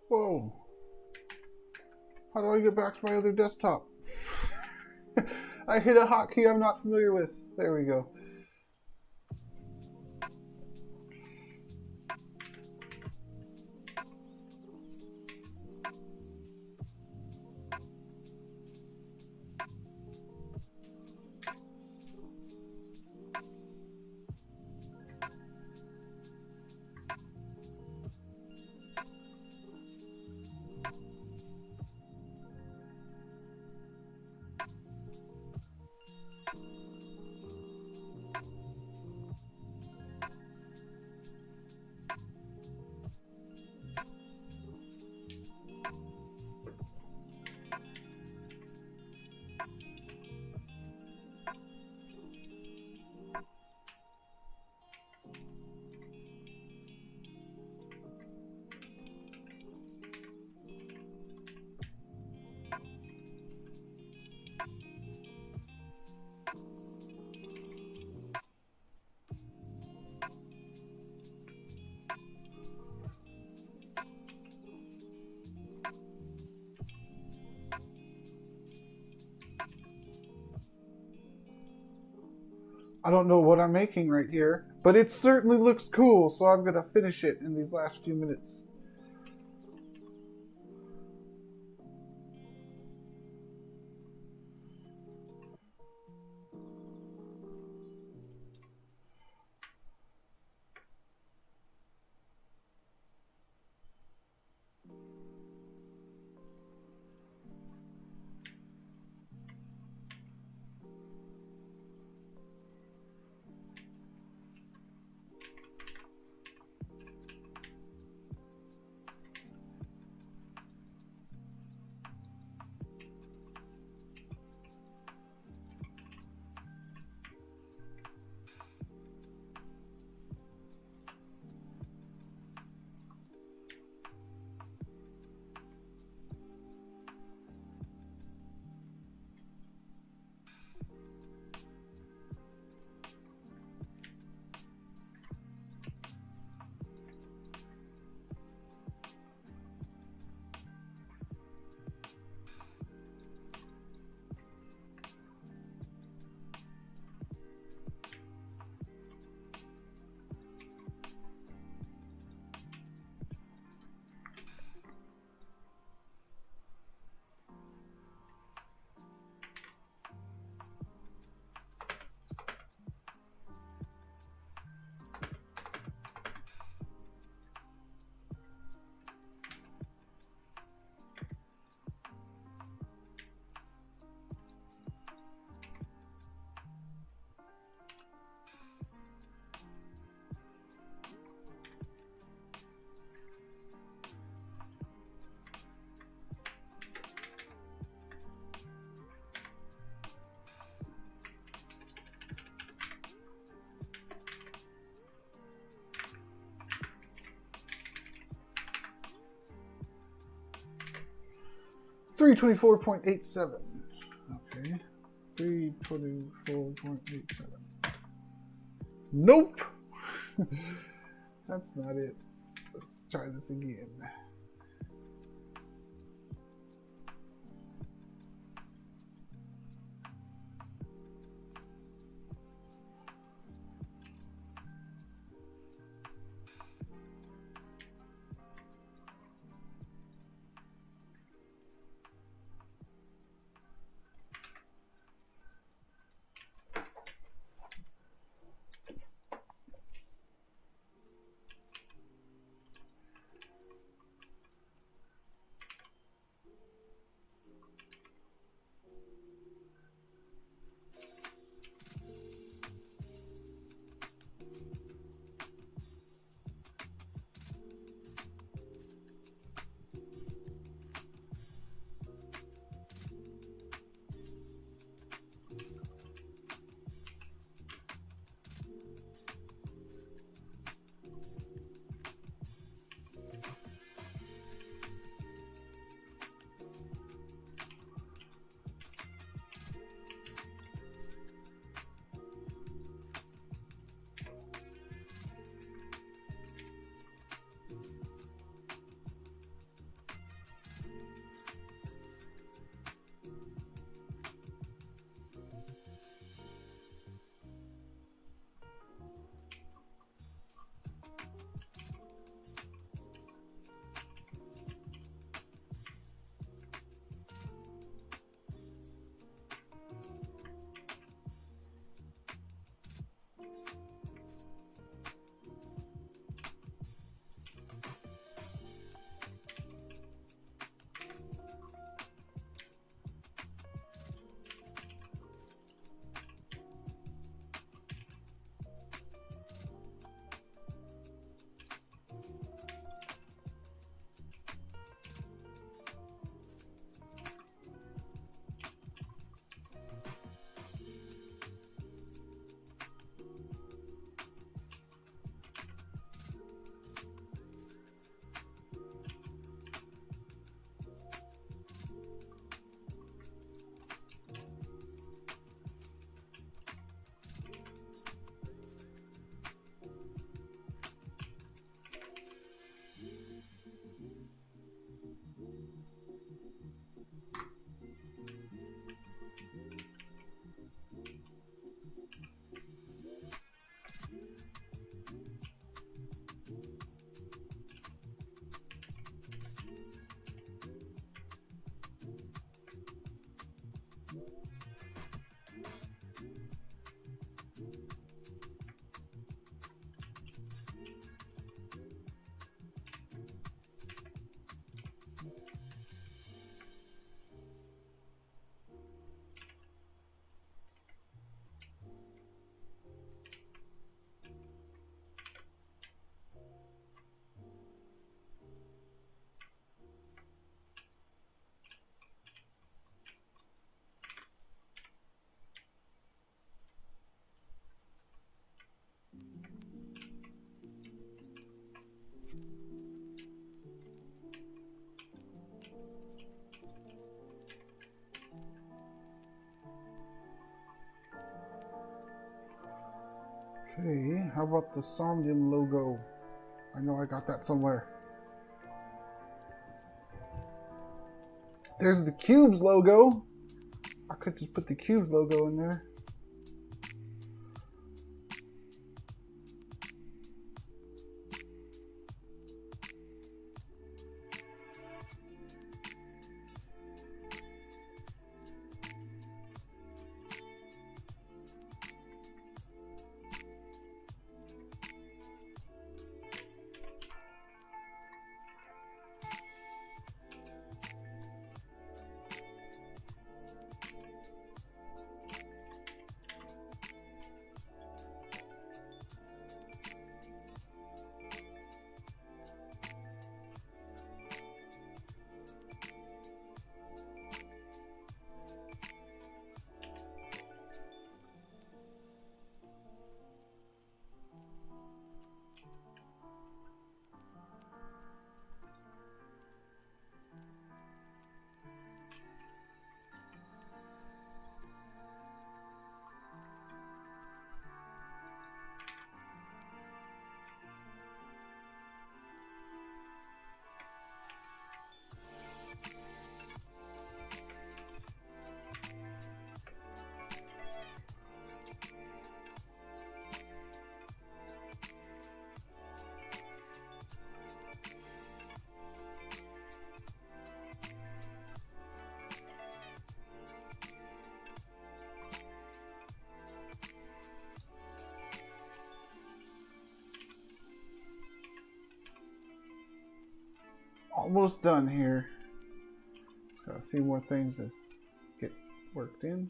Whoa. How do I get back to my other desktop? I hit a hotkey I'm not familiar with. There we go. I don't know what I'm making right here, but it certainly looks cool, so I'm gonna finish it in these last few minutes. $324.87. Okay. 324.87. Nope. That's not it. Let's try this again. Okay, how about the Somnium logo? I know I got that somewhere. There's the Cubes logo. I could just put the Cubes logo in there. Almost done here. Just got a few more things to get worked in.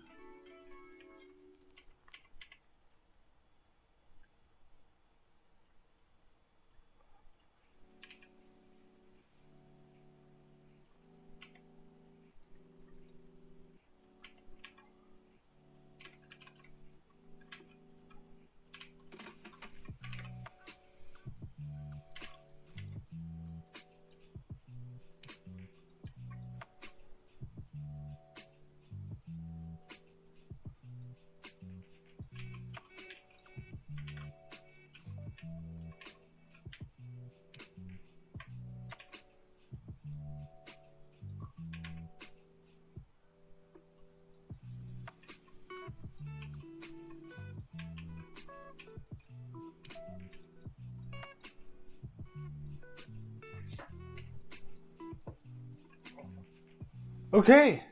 Okay.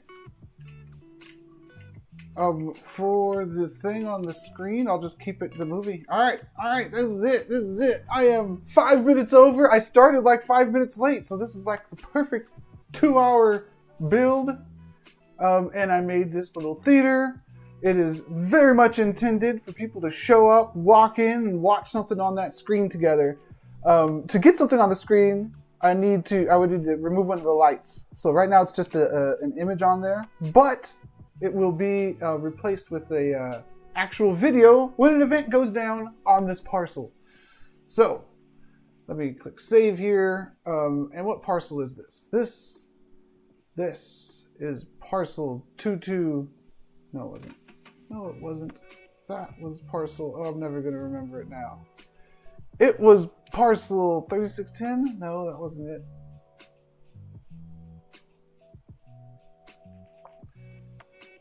For the thing on the screen, I'll just keep it the movie. All right, this is it. I am 5 minutes over. I started like 5 minutes late, so this is like the perfect 2-hour build. And I made this little theater. It is very much intended for people to show up, walk in, and watch something on that screen together. To get something on the screen, I would need to remove one of the lights. So right now it's just an image on there, but it will be replaced with a actual video when an event goes down on this parcel. So let me click save here. And what parcel is this? This is parcel 22. No, it wasn't. No, it wasn't. That was parcel. Oh, I'm never going to remember it now. It was parcel 3610? No, that wasn't it.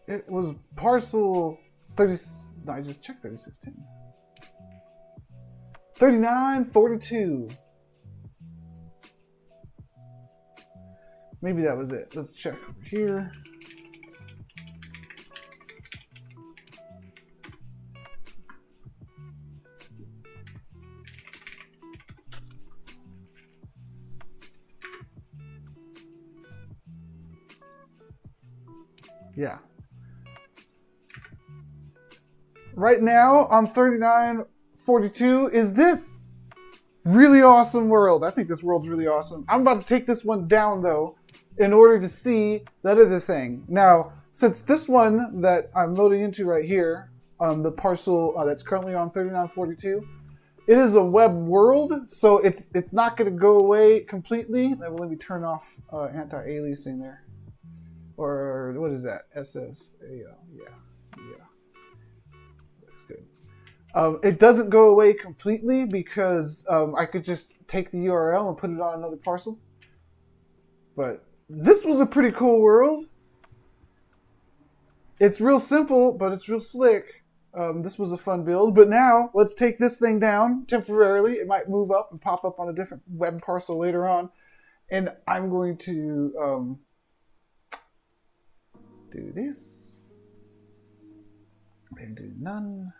It was parcel 30. No, I just checked 3610. 3942. Maybe that was it. Let's check over here. Yeah. Right now on 3942 is this really awesome world. I think this world's really awesome. I'm about to take this one down though in order to see that other thing. Now, since this one that I'm loading into right here, the parcel that's currently on 3942, it is a web world, so it's not going to go away completely. Let me turn off anti-aliasing there. Or what is that? SSAL. Yeah. Looks good. It doesn't go away completely because I could just take the URL and put it on another parcel. But this was a pretty cool world. It's real simple, but it's real slick. This was a fun build. But now, let's take this thing down temporarily. It might move up and pop up on a different web parcel later on. And I'm going to do this. And do none.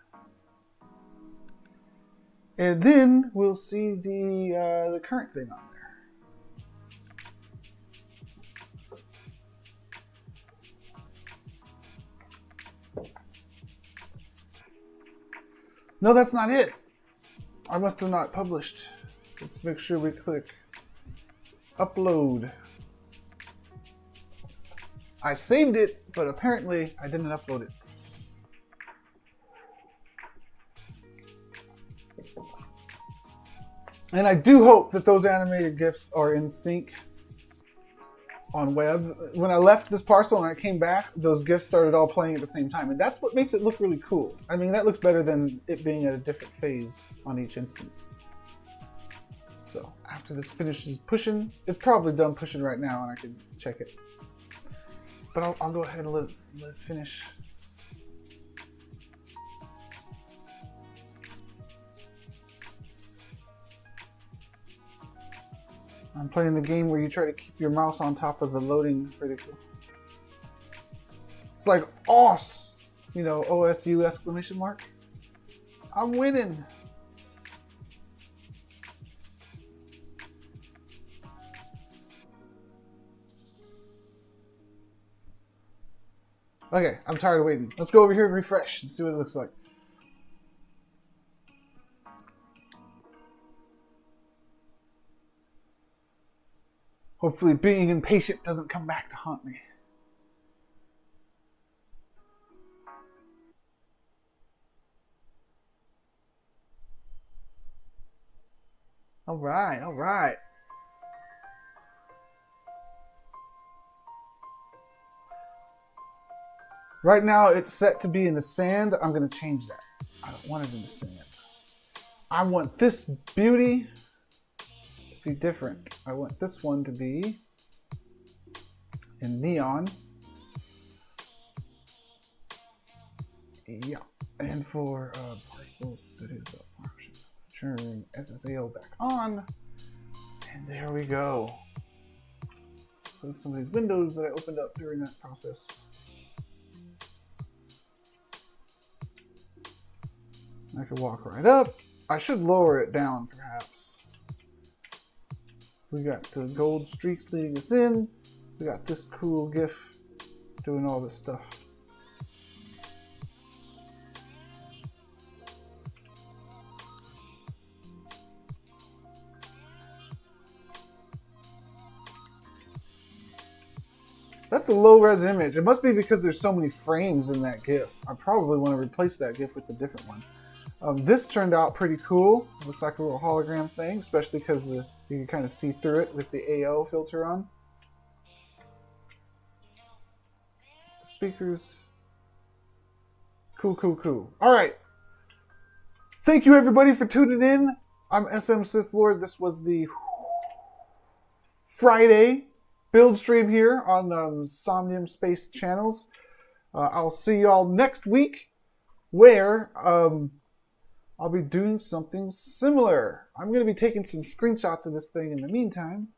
And then we'll see the current thing on there. No, that's not it. I must have not published. Let's make sure we click upload. I saved it, but apparently I didn't upload it. And I do hope that those animated GIFs are in sync on web. When I left this parcel and I came back, those GIFs started all playing at the same time. And that's what makes it look really cool. I mean, that looks better than it being at a different phase on each instance. So after this finishes pushing, it's probably done pushing right now and I can check it. But I'll go ahead and let it finish. I'm playing the game where you try to keep your mouse on top of the loading reticle. It's like OS, you know, OSU exclamation mark. I'm winning. Okay, I'm tired of waiting. Let's go over here and refresh and see what it looks like. Hopefully being impatient doesn't come back to haunt me. All right, all right. Right now it's set to be in the sand. I'm going to change that. I don't want it in the sand. I want this beauty be different. I want this one to be in neon. Yeah. And for parcel cities options, turn SSAO back on. And there we go. So some of these windows that I opened up during that process. I could walk right up. I should lower it down perhaps. We got the gold streaks leading us in. We got this cool GIF doing all this stuff. That's a low-res image. It must be because there's so many frames in that GIF. I probably want to replace that GIF with a different one. This turned out pretty cool. It looks like a little hologram thing, especially because you can kind of see through it with the AO filter on. The speakers. Cool, cool, cool. All right. Thank you, everybody, for tuning in. I'm SM SithLord. This was the Friday build stream here on Somnium Space channels. I'll see you all next week where I'll be doing something similar. I'm going to be taking some screenshots of this thing in the meantime.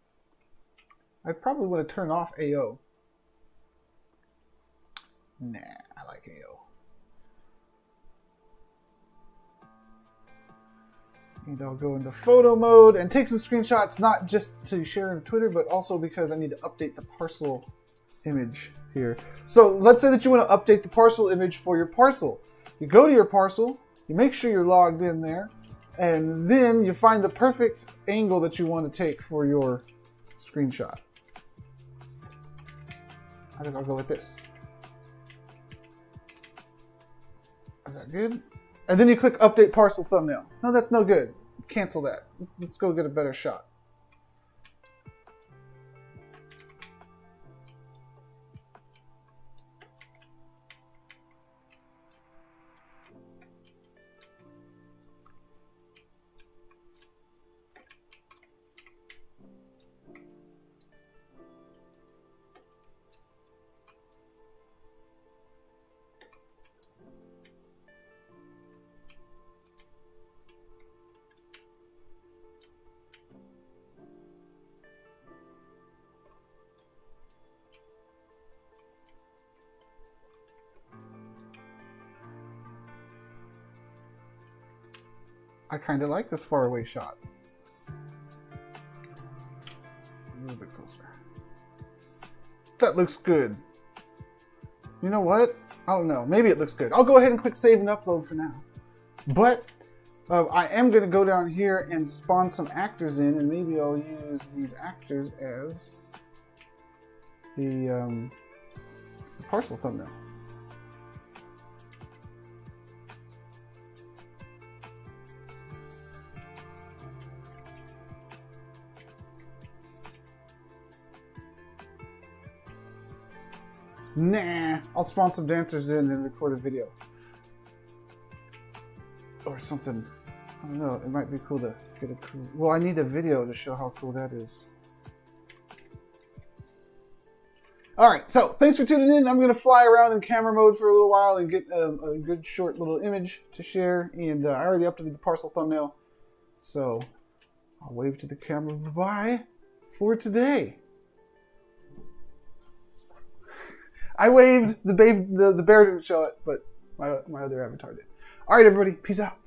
I probably want to turn off AO. Nah, I like AO. And I'll go into photo mode and take some screenshots, not just to share on Twitter, but also because I need to update the parcel image here. So let's say that you want to update the parcel image for your parcel. You go to your parcel, you make sure you're logged in there, and then you find the perfect angle that you want to take for your screenshot. I think I'll go with this. Is that good? And then you click update parcel thumbnail. No, that's no good. Cancel that. Let's go get a better shot. I kind of like this faraway shot. A little bit closer. That looks good. You know what? I don't know. Maybe it looks good. I'll go ahead and click save and upload for now. But I am going to go down here and spawn some actors in, and maybe I'll use these actors as the parcel thumbnail. Nah, I'll spawn some dancers in and record a video. Or something. I don't know, it might be cool to get a cool... Well, I need a video to show how cool that is. Alright, so thanks for tuning in. I'm going to fly around in camera mode for a little while and get a good short little image to share. And I already updated the parcel thumbnail. So I'll wave to the camera bye-bye for today. I waved, the bear didn't show it, but my other avatar did. Alright everybody, peace out.